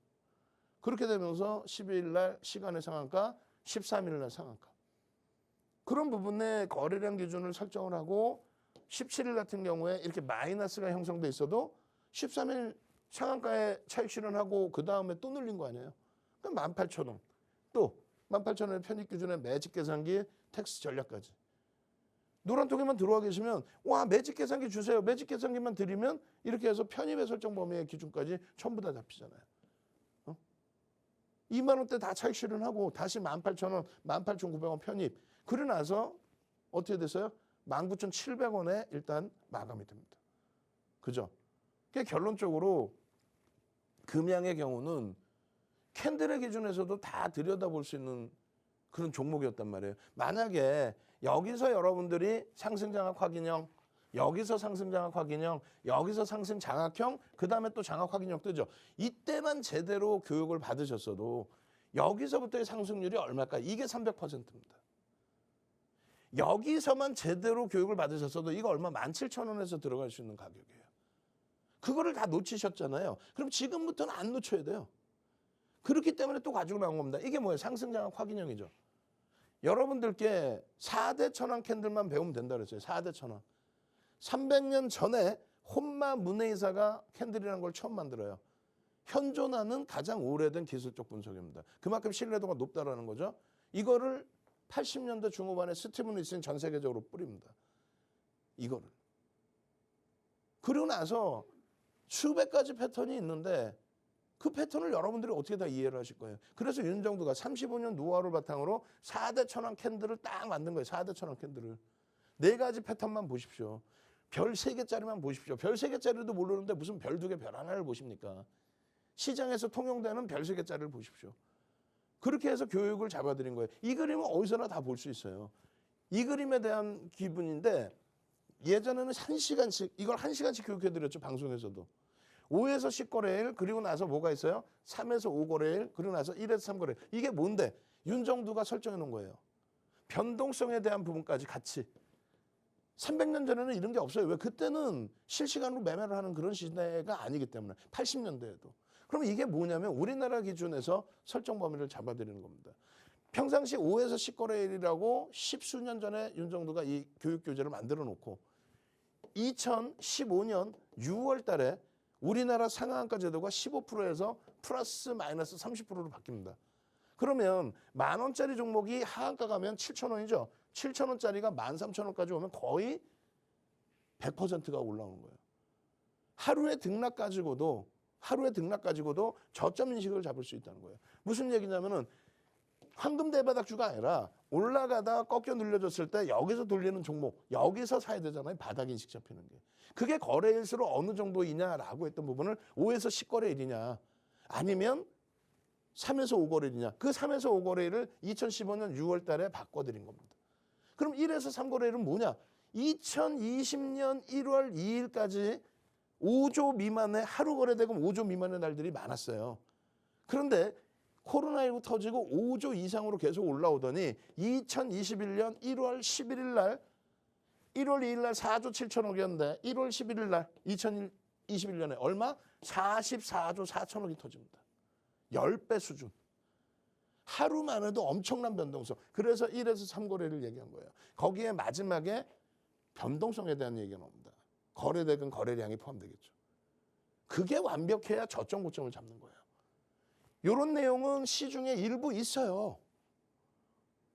S1: 그렇게 되면서 12일 날 시간의 상한가, 13일 날 상한가. 그런 부분에 거래량 기준을 설정을 하고 17일 같은 경우에 이렇게 마이너스가 형성돼 있어도 13일 상한가에 차익 실현하고 그 다음에 또 늘린 거 아니에요. 그럼 18,000원. 또 18,000원의 편입 기준의 매직 계산기, 텍스 전략까지. 노란통에만 들어와 계시면 와 매직 계산기 주세요. 매직 계산기만 드리면 이렇게 해서 편입의 설정 범위의 기준까지 전부 다 잡히잖아요. 2만 원대 다 차익 실현하고 다시 18,000원, 18,900원 편입. 그러고 나서 어떻게 됐어요? 19,700원에 일단 마감이 됩니다. 그죠? 그러니까 결론적으로 금양의 경우는 캔들의 기준에서도 다 들여다볼 수 있는 그런 종목이었단 말이에요. 만약에 여기서 여러분들이 상승장악 확인형, 여기서 상승장악 확인형, 여기서 상승장악형, 그 다음에 또 장악 확인형 뜨죠. 이때만 제대로 교육을 받으셨어도 여기서부터의 상승률이 얼마일까? 이게 300%입니다. 여기서만 제대로 교육을 받으셨어도 이거 얼마? 17,000원에서 들어갈 수 있는 가격이에요. 그거를 다 놓치셨잖아요. 그럼 지금부터는 안 놓쳐야 돼요. 그렇기 때문에 또 가지고 나온 겁니다. 이게 뭐예요? 상승장악 확인형이죠. 여러분들께 4대 천왕 캔들만 배우면 된다 그랬어요. 4대 천왕. 300년 전에 혼마 문해이사가 캔들이라는 걸 처음 만들어요. 현존하는 가장 오래된 기술적 분석입니다. 그만큼 신뢰도가 높다라는 거죠. 이거를 80년대 중후반에 스티븐 리슨이 전 세계적으로 뿌립니다. 이거를. 그리고 나서 수백 가지 패턴이 있는데 그 패턴을 여러분들이 어떻게 다 이해를 하실 거예요. 그래서 윤정두가 35년 노하우를 바탕으로 4대 천왕 캔들을 딱 만든 거예요. 4대 천왕 캔들을. 4가지 패턴만 보십시오. 별 3개짜리만 보십시오. 별 3개짜리도 모르는데 무슨 별 2개, 별 하나를 보십니까? 시장에서 통용되는 별 3개짜리를 보십시오. 그렇게 해서 교육을 잡아드린 거예요. 이 그림은 어디서나 다 볼 수 있어요. 이 그림에 대한 기분인데 예전에는 1시간씩, 이걸 1시간씩 교육해드렸죠. 방송에서도. 5에서 10거래일, 그리고 나서 뭐가 있어요? 3에서 5거래일, 그리고 나서 1에서 3거래일. 이게 뭔데? 윤정두가 설정해 놓은 거예요. 변동성에 대한 부분까지 같이. 300년 전에는 이런 게 없어요. 왜? 그때는 실시간으로 매매를 하는 그런 시대가 아니기 때문에. 80년대에도. 그럼 이게 뭐냐면 우리나라 기준에서 설정 범위를 잡아드리는 겁니다. 평상시 5에서 10거래일이라고 10수년 전에 윤정두가 이 교육 교재를 만들어 놓고 2015년 6월 달에 우리나라 상한가 제도가 15%에서 플러스 마이너스 30%로 바뀝니다. 그러면 10,000원짜리 종목이 하한가 가면 7,000원이죠. 7,000원짜리가 13,000원까지 오면 거의 100%가 올라오는 거예요. 하루에 등락 가지고도 저점 인식을 잡을 수 있다는 거예요. 무슨 얘기냐면은 황금 대바닥주가 아니라 올라가다 꺾여 눌려졌을 때 여기서 돌리는 종목, 여기서 사야 되잖아요. 바닥 인식 잡히는 게. 그게 거래일수로 어느 정도이냐라고 했던 부분을 5에서 10거래일이냐 아니면 3에서 5거래일이냐. 그 3에서 5거래일을 2015년 6월 달에 바꿔드린 겁니다. 그럼 1에서 3거래일은 뭐냐? 2020년 1월 2일까지 5조 미만의 하루 거래대금 5조 미만의 날들이 많았어요. 그런데 코로나19 터지고 5조 이상으로 계속 올라오더니 2021년 1월 11일 날 1월 2일 날 4조 7천억이었는데 1월 11일 날 2021년에 얼마? 44조 4천억이 터집니다. 10배 수준. 하루만 해도 엄청난 변동성. 그래서 1에서 3거래를 얘기한 거예요. 거기에 마지막에 변동성에 대한 얘기가 나옵니다. 거래대금 거래량이 포함되겠죠. 그게 완벽해야 저점 고점을 잡는 거예요. 이런 내용은 시중에 일부 있어요.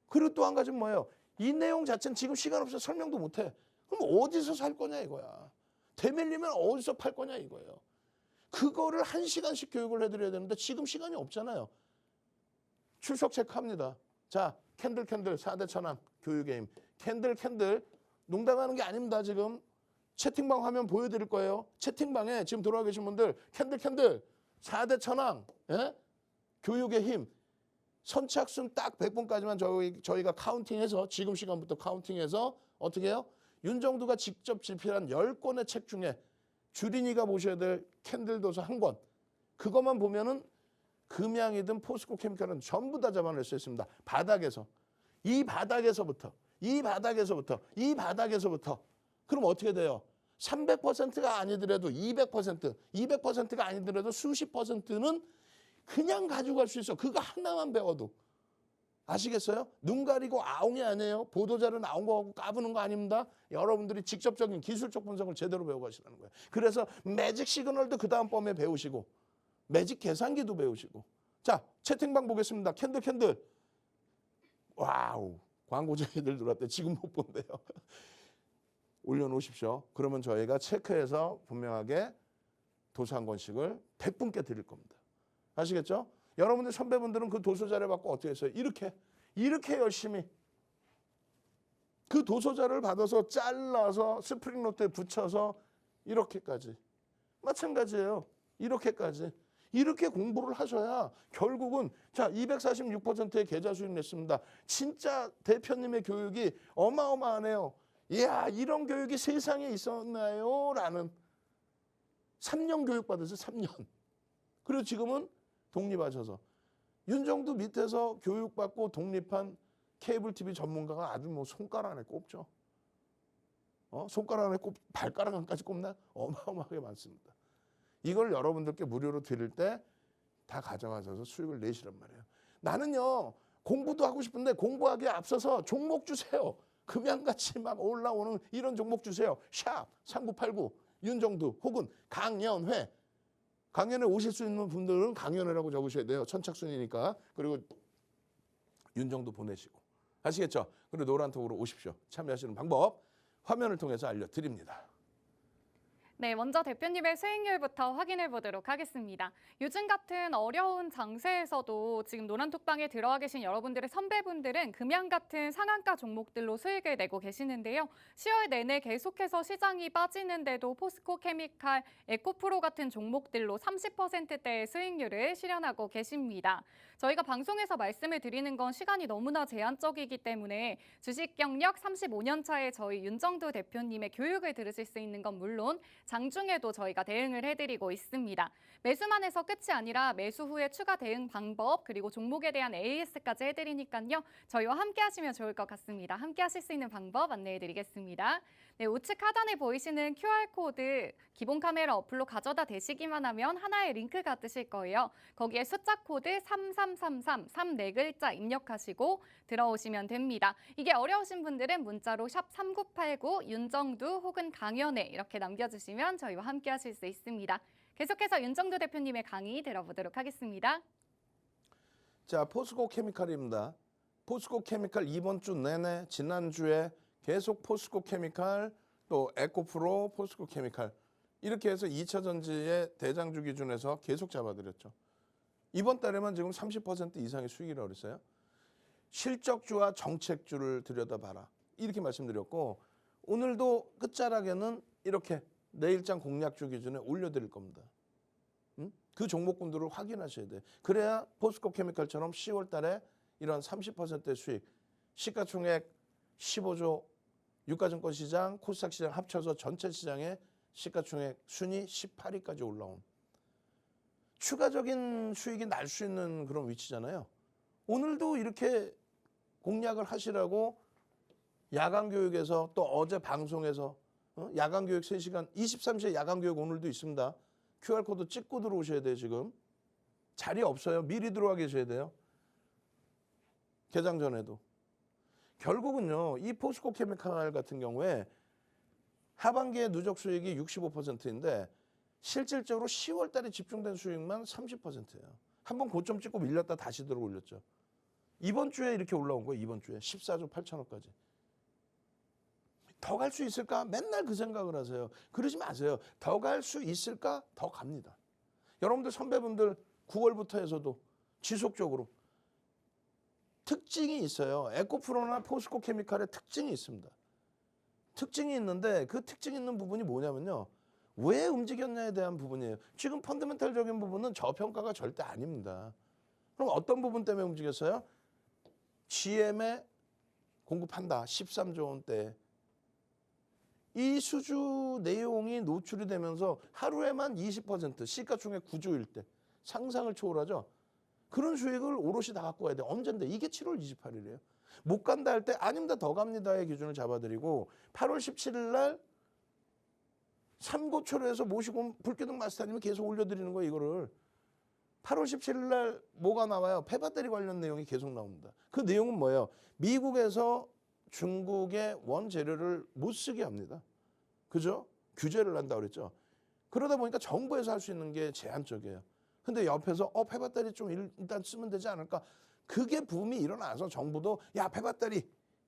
S1: 그리고 또 한 가지는 뭐예요? 이 내용 자체는 지금 시간 없어서 설명도 못해. 그럼 어디서 살 거냐 이거야. 대밀리면 어디서 팔 거냐 이거예요. 그거를 1시간씩 교육을 해드려야 되는데 지금 시간이 없잖아요. 출석 체크합니다. 자, 캔들 4대 천왕 교육의 힘. 캔들 농담하는 게 아닙니다. 지금 채팅방 화면 보여드릴 거예요. 채팅방에 지금 들어와 계신 분들 캔들 4대 천왕 교육의 힘. 선착순 딱 100번까지만 저희가 카운팅해서 지금 시간부터 카운팅해서 어떻게 해요? 윤정두가 직접 집필한 10권의 책 중에 주린이가 보셔야 될 캔들 도서 한 권. 그것만 보면은 금양이든 포스코 케미칼은 전부 다 잡아낼 수 있습니다. 바닥에서. 이 바닥에서부터. 그럼 어떻게 돼요? 300%가 아니더라도 200%가 아니더라도 수십 %는 그냥 가져갈 수 있어. 그거 하나만 배워도. 아시겠어요? 눈 가리고 아웅이 아니에요. 보도자료 나온 거 까부는 거 아닙니다. 여러분들이 직접적인 기술적 분석을 제대로 배워가시라는 거예요. 그래서 매직 시그널도 그 다음 범에 배우시고 매직 계산기도 배우시고. 자, 채팅방 보겠습니다. 캔들. 와우. 광고쟁이들 들어왔대. 지금 못 본대요. 올려놓으십시오. 그러면 저희가 체크해서 분명하게 도서 한 권씩을 100분께 드릴 겁니다. 아시겠죠? 여러분들 선배분들은 그 도서 자료 받고 어떻게 했어요? 이렇게 열심히 그 도서 자료를 받아서 잘라서 스프링 노트에 붙여서 이렇게까지. 마찬가지예요. 이렇게 공부를 하셔야 결국은 자 246%의 계좌 수익 냈습니다. 진짜 대표님의 교육이 어마어마하네요. 이야 이런 교육이 세상에 있었나요? 라는 3년 교육 받으세요. 3년. 그리고 지금은 독립하셔서 윤정두 밑에서 교육받고 독립한 케이블 TV 전문가가 아주 뭐 손가락 안에 꼽죠. 손가락 안에 발가락 안까지 꼽나? 어마어마하게 많습니다. 이걸 여러분들께 무료로 드릴 때 다 가져가셔서 수익을 내시란 말이에요. 나는요 공부도 하고 싶은데 공부하기에 앞서서 종목 주세요. 금양같이 막 올라오는 이런 종목 주세요. 샵 3989 윤정두 혹은 강연회. 강연회 오실 수 있는 분들은 강연회라고 적으셔야 돼요. 선착순이니까. 그리고 윤정두 보내시고. 아시겠죠? 그리고 노란톡으로 오십시오. 참여하시는 방법 화면을 통해서 알려드립니다.
S2: 네, 먼저 대표님의 수익률부터 확인해 보도록 하겠습니다. 요즘 같은 어려운 장세에서도 지금 노란톡방에 들어와 계신 여러분들의 선배분들은 금양 같은 상한가 종목들로 수익을 내고 계시는데요. 10월 내내 계속해서 시장이 빠지는데도 포스코 케미칼, 에코프로 같은 종목들로 30%대의 수익률을 실현하고 계십니다. 저희가 방송에서 말씀을 드리는 건 시간이 너무나 제한적이기 때문에 주식 경력 35년 차의 저희 윤정두 대표님의 교육을 들으실 수 있는 건 물론 장중에도 저희가 대응을 해드리고 있습니다. 매수만 해서 끝이 아니라 매수 후에 추가 대응 방법 그리고 종목에 대한 AS까지 해드리니까요. 저희와 함께 하시면 좋을 것 같습니다. 함께 하실 수 있는 방법 안내해드리겠습니다. 네, 우측 하단에 보이시는 QR코드 기본 카메라 어플로 가져다 대시기만 하면 하나의 링크가 뜨실 거예요. 거기에 숫자 코드 3333 34글자 입력하시고 들어오시면 됩니다. 이게 어려우신 분들은 문자로 샵 3989 윤정두 혹은 강연회 이렇게 남겨주시면 저희와 함께 하실 수 있습니다. 계속해서 윤정두 대표님의 강의 들어보도록 하겠습니다.
S1: 자, 포스코 케미칼입니다. 포스코 케미칼 이번 주 내내 지난주에 계속 포스코 케미칼 또 에코프로 포스코 케미칼 이렇게 해서 2차 전지의 대장주 기준에서 계속 잡아드렸죠. 이번 달에만 지금 30% 이상의 수익이라고 그랬어요. 실적주와 정책주를 들여다봐라. 이렇게 말씀드렸고 오늘도 끝자락에는 이렇게 내일장 공략주 기준에 올려드릴 겁니다. 그 종목군들을 확인하셔야 돼요. 그래야 포스코 케미칼처럼 10월 달에 이런 30%의 수익, 시가총액 15조, 유가증권 시장, 코스닥 시장 합쳐서 전체 시장의 시가총액 순위 18위까지 올라온 추가적인 수익이 날 수 있는 그런 위치잖아요. 오늘도 이렇게 공략을 하시라고 야간교육에서 또 어제 방송에서 야간교육 3시간 23시에 야간교육 오늘도 있습니다. QR코드 찍고 들어오셔야 돼요. 지금 자리 없어요. 미리 들어와 계셔야 돼요. 개장 전에도. 결국은요. 이 포스코 케미칼 같은 경우에 하반기에 누적 수익이 65%인데 실질적으로 10월 달에 집중된 수익만 30%예요. 한번 고점 찍고 밀렸다 다시 들어 올렸죠. 이번 주에 이렇게 올라온 거예요. 이번 주에 14조 8천억까지. 더 갈 수 있을까? 맨날 그 생각을 하세요. 그러지 마세요. 더 갈 수 있을까? 더 갑니다. 여러분들 선배분들 9월부터 해서도 지속적으로 특징이 있어요. 에코프로나 포스코 케미칼의 특징이 있습니다. 특징이 있는데 그 특징 있는 부분이 뭐냐면요. 왜 움직였냐에 대한 부분이에요. 지금 펀더멘탈적인 부분은 저평가가 절대 아닙니다. 그럼 어떤 부분 때문에 움직였어요? GM에 공급한다. 13조 원대. 이 수주 내용이 노출이 되면서 하루에만 20% 시가총액 9조일 때 상상을 초월하죠. 그런 수익을 오롯이 다 갖고 와야 돼. 언젠데? 이게 7월 28일이에요. 못 간다 할 때 아닙니다. 더 갑니다의 기준을 잡아드리고 8월 17일 날 삼고초려에서 모시고 불기둥 마스터님이 계속 올려드리는 거예요. 이거를. 8월 17일 날 뭐가 나와요? 폐배터리 관련 내용이 계속 나옵니다. 그 내용은 뭐예요? 미국에서 중국의 원재료를 못 쓰게 합니다. 그죠? 규제를 한다고 그랬죠. 그러다 보니까 정부에서 할 수 있는 게 제한적이에요. 근데 옆에서 폐배터리 좀 일단 쓰면 되지 않을까? 그게 붐이 일어나서 정부도 야 폐배터리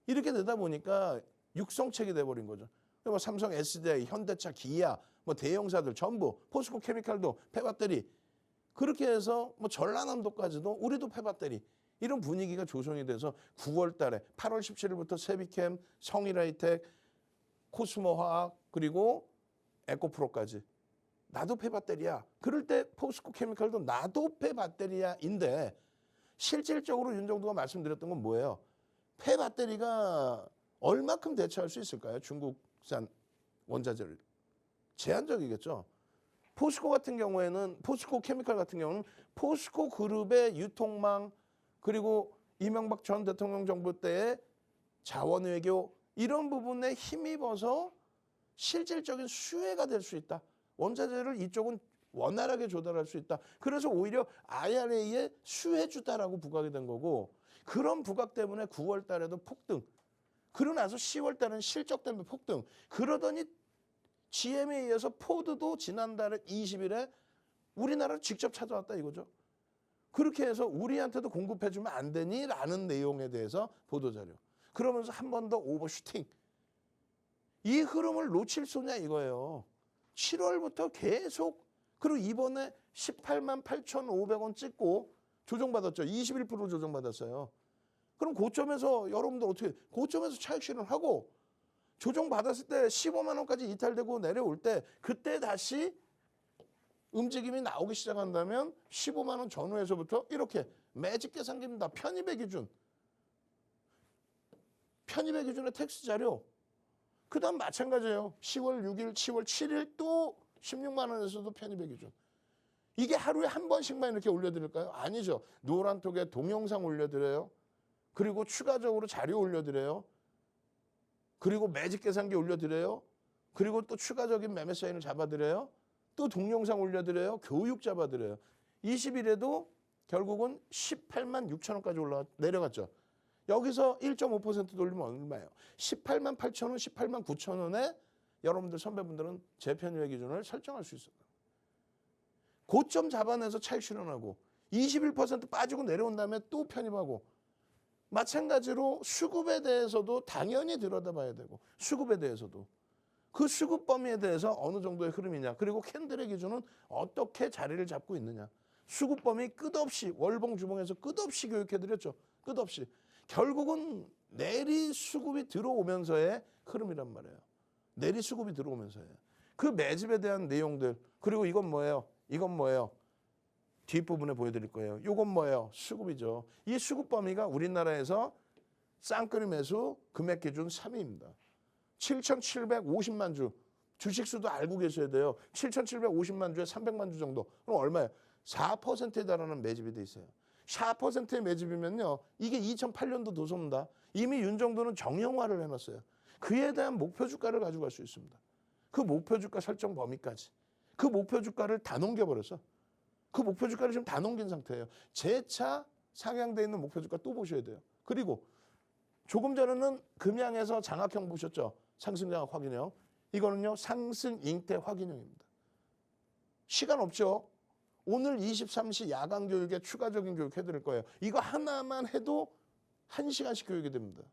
S1: 이렇게 되다 보니까 육성책이 돼버린 거죠. 뭐 삼성, SDI, 현대차, 기아, 뭐 대형사들 전부 포스코 케미칼도 폐배터리 그렇게 해서 뭐 전라남도까지도 우리도 폐배터리 이런 분위기가 조성이 돼서 9월 달에 8월 17일부터 세비캠, 성일하이텍, 코스모화학 그리고 에코프로까지 나도 폐배터리야. 그럴 때 포스코 케미칼도 나도 폐배터리야인데 실질적으로 윤정도가 말씀드렸던 건 뭐예요? 폐배터리가 얼마큼 대체할 수 있을까요? 중국산 원자재를. 제한적이겠죠. 포스코 같은 경우에는 포스코 케미칼 같은 경우는 포스코 그룹의 유통망 그리고 이명박 전 대통령 정부 때의 자원외교 이런 부분에 힘입어서 실질적인 수혜가 될 수 있다. 원자재를 이쪽은 원활하게 조달할 수 있다. 그래서 오히려 IRA에 수혜주다라고 부각이 된 거고 그런 부각 때문에 9월 달에도 폭등. 그러고 나서 10월 달은 실적 때문에 폭등. 그러더니 GM에 의해서 포드도 지난달 20일에 우리나라를 직접 찾아왔다 이거죠. 그렇게 해서 우리한테도 공급해주면 안 되니? 라는 내용에 대해서 보도자료. 그러면서 한 번 더 오버슈팅. 이 흐름을 놓칠 수냐 이거예요. 7월부터 계속 그리고 이번에 18만 8,500원 찍고 조정받았죠. 21% 조정받았어요. 그럼 고점에서 여러분들 어떻게 고점에서 차익 실현하고 조정받았을 때 15만 원까지 이탈되고 내려올 때 그때 다시 움직임이 나오기 시작한다면 15만 원 전후에서부터 이렇게 매직 계산기입니다. 편입의 기준. 편입의 기준의 텍스 자료. 그 다음 마찬가지예요. 10월 6일, 10월 7일 또 16만 원에서도 편입의 기준. 이게 하루에 한 번씩만 이렇게 올려드릴까요? 아니죠. 노란톡에 동영상 올려드려요. 그리고 추가적으로 자료 올려드려요. 그리고 매직 계산기 올려드려요. 그리고 또 추가적인 매매 사인을 잡아드려요. 또 동영상 올려드려요. 교육 잡아드려요. 20일에도 결국은 18만 6천 원까지 내려갔죠. 여기서 1.5% 돌리면 얼마예요? 18만 8천 원, 18만 9천 원에 여러분들 선배분들은 재편입의 기준을 설정할 수 있어요. 고점 잡아내서 차익 실현하고 21% 빠지고 내려온 다음에 또 편입하고 마찬가지로 수급에 대해서도 당연히 들여다봐야 되고 수급에 대해서도 그 수급 범위에 대해서 어느 정도의 흐름이냐 그리고 캔들의 기준은 어떻게 자리를 잡고 있느냐 수급 범위 끝없이 월봉 주봉에서 끝없이 교육해드렸죠. 끝없이 결국은 내리 수급이 들어오면서의 흐름이란 말이에요. 내리 수급이 들어오면서의 그 매집에 대한 내용들 그리고 이건 뭐예요? 이건 뭐예요? 뒷부분에 보여드릴 거예요. 이건 뭐예요? 수급이죠. 이 수급 범위가 우리나라에서 쌍끌이 매수 금액 기준 3위입니다. 7,750만 주 주식수도 알고 계셔야 돼요. 7,750만 주에 300만 주 정도. 그럼 얼마예요? 4%에 달하는 매집이 돼 있어요. 4%의 매집이면요. 이게 2008년도 도소입니다. 이미 윤정도는 정형화를 해놨어요. 그에 대한 목표 주가를 가져갈 수 있습니다. 그 목표 주가 설정 범위까지. 그 목표 주가를 다 넘겨버렸어. 그 목표 주가를 지금 다 넘긴 상태예요. 재차 상향돼 있는 목표 주가 또 보셔야 돼요. 그리고 조금 전에는 금양에서 장악형 보셨죠? 상승 장악 확인형. 이거는요. 상승 잉태 확인형입니다. 시간 없죠? 오늘 23시 야간 교육에 추가적인 교육 해드릴 거예요. 이거 하나만 해도 1시간씩 교육이 됩니다.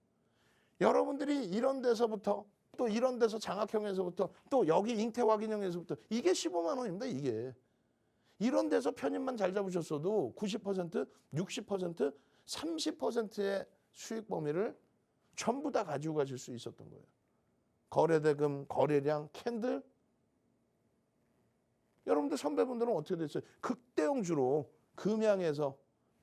S1: 여러분들이 이런 데서부터 또 이런 데서 장악형에서부터 또 여기 잉태 확인형에서부터 이게 15만 원입니다. 이게. 이런 데서 편입만 잘 잡으셨어도 90%, 60%, 30%의 수익 범위를 전부 다 가지고 가실 수 있었던 거예요. 거래대금, 거래량, 캔들. 여러분들 선배분들은 어떻게 됐어요? 극대형주로 금양에서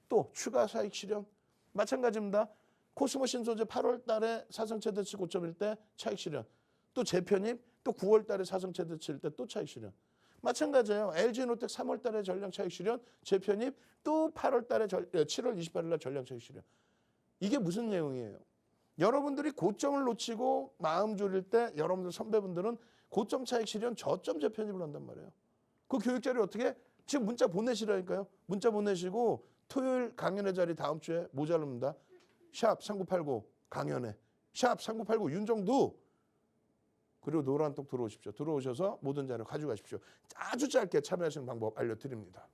S1: 또 추가 사익 실현. 마찬가지입니다. 코스모 신소재 8월 달에 사상 최대치 고점일 때 차익 실현. 또 재편입 또 9월 달에 사상 최대치일 때 또 차익 실현. 마찬가지예요. LG노텍 3월 달에 전량 차익 실현, 재편입 또 8월 달에 7월 28일 날 전량 차익 실현. 이게 무슨 내용이에요? 여러분들이 고점을 놓치고 마음 졸일 때 여러분들 선배분들은 고점 차익 실현 저점 재편입을 한단 말이에요. 그 교육 자리 어떻게? 지금 문자 보내시라니까요. 문자 보내시고 토요일 강연회 자리 다음 주에 모자릅니다. 샵 3989 강연회. 샵 3989 윤정두. 그리고 노란톡 들어오십시오. 들어오셔서 모든 자료 가져가십시오. 아주 짧게 참여하시는 방법 알려드립니다.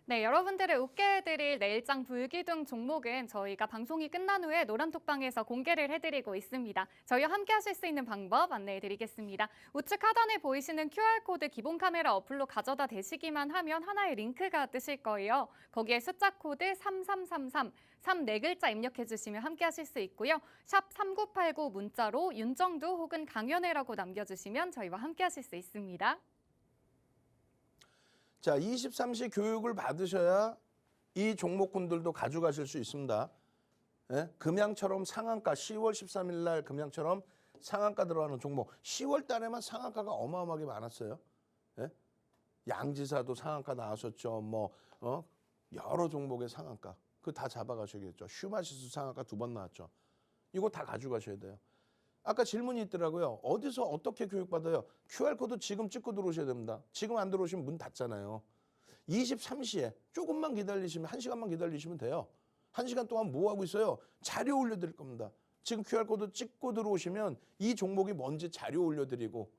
S2: 네, 여러분들을 웃게 해드릴 내일장 불기둥 종목은 저희가 방송이 끝난 후에 노란톡방에서 공개를 해드리고 있습니다. 저희와 함께 하실 수 있는 방법 안내해드리겠습니다. 우측 하단에 보이시는 QR코드 기본 카메라 어플로 가져다 대시기만 하면 하나의 링크가 뜨실 거예요. 거기에 숫자 코드 3333, 34글자 입력해주시면 함께 하실 수 있고요. 샵 3989 문자로 윤정두 혹은 강연회라고 남겨주시면 저희와 함께 하실 수 있습니다.
S1: 자, 23시 교육을 받으셔야 이 종목군들도 가져가실 수 있습니다. 예? 금양처럼 상한가 10월 13일 날 금양처럼 상한가 들어가는 종목 10월 달에만 상한가가 어마어마하게 많았어요. 예? 양지사도 상한가 나왔었죠. 여러 종목의 상한가 그 다 잡아가셔야겠죠. 슈마시스 상한가 2번 나왔죠. 이거 다 가져가셔야 돼요. 아까 질문이 있더라고요. 어디서 어떻게 교육받아요? QR코드 지금 찍고 들어오셔야 됩니다. 지금 안 들어오시면 문 닫잖아요. 23시에 조금만 기다리시면 1시간만 기다리시면 돼요. 1시간 동안 뭐 하고 있어요? 자료 올려드릴 겁니다. 지금 QR코드 찍고 들어오시면 이 종목이 뭔지 자료 올려드리고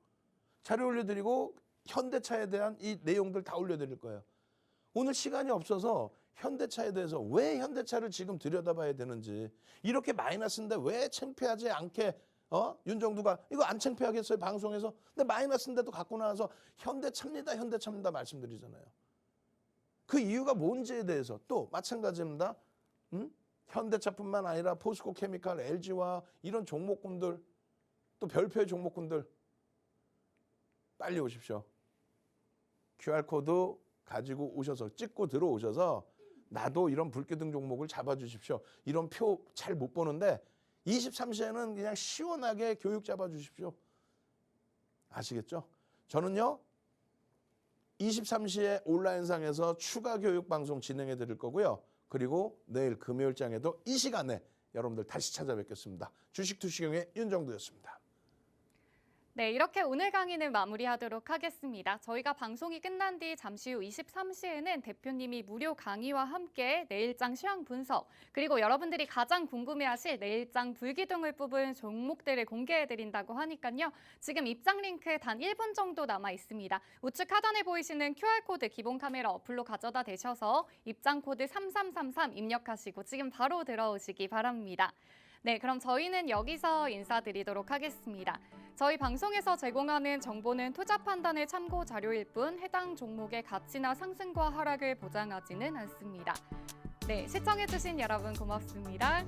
S1: 현대차에 대한 이 내용들 다 올려드릴 거예요. 오늘 시간이 없어서 현대차에 대해서 왜 현대차를 지금 들여다봐야 되는지 이렇게 마이너스인데 왜 창피하지 않게 윤정두가 이거 안 창피하겠어요 방송에서? 근데 마이너스인데도 갖고 나와서 현대차입니다 말씀드리잖아요. 그 이유가 뭔지에 대해서 또 마찬가지입니다. 현대차뿐만 아니라 포스코 케미칼, LG와 이런 종목군들 또 별표의 종목군들 빨리 오십시오. QR코드 가지고 오셔서 찍고 들어오셔서 나도 이런 불기둥 종목을 잡아주십시오. 이런 표 잘 못 보는데 23시에는 그냥 시원하게 교육 잡아주십시오. 아시겠죠? 저는요 23시에 온라인상에서 추가 교육 방송 진행해 드릴 거고요. 그리고 내일 금요일장에도 이 시간에 여러분들 다시 찾아뵙겠습니다. 주식투시경의 윤정두였습니다.
S2: 네, 이렇게 오늘 강의는 마무리하도록 하겠습니다. 저희가 방송이 끝난 뒤 잠시 후 23시에는 대표님이 무료 강의와 함께 내일장 시황 분석, 그리고 여러분들이 가장 궁금해하실 내일장 불기둥을 뽑은 종목들을 공개해드린다고 하니까요. 지금 입장 링크 단 1분 정도 남아 있습니다. 우측 하단에 보이시는 QR코드 기본 카메라 어플로 가져다 대셔서 입장 코드 3333 입력하시고 지금 바로 들어오시기 바랍니다. 네, 그럼 저희는 여기서 인사드리도록 하겠습니다. 저희 방송에서 제공하는 정보는 투자 판단의 참고 자료일 뿐 해당 종목의 가치나 상승과 하락을 보장하지는 않습니다. 네, 시청해주신 여러분 고맙습니다.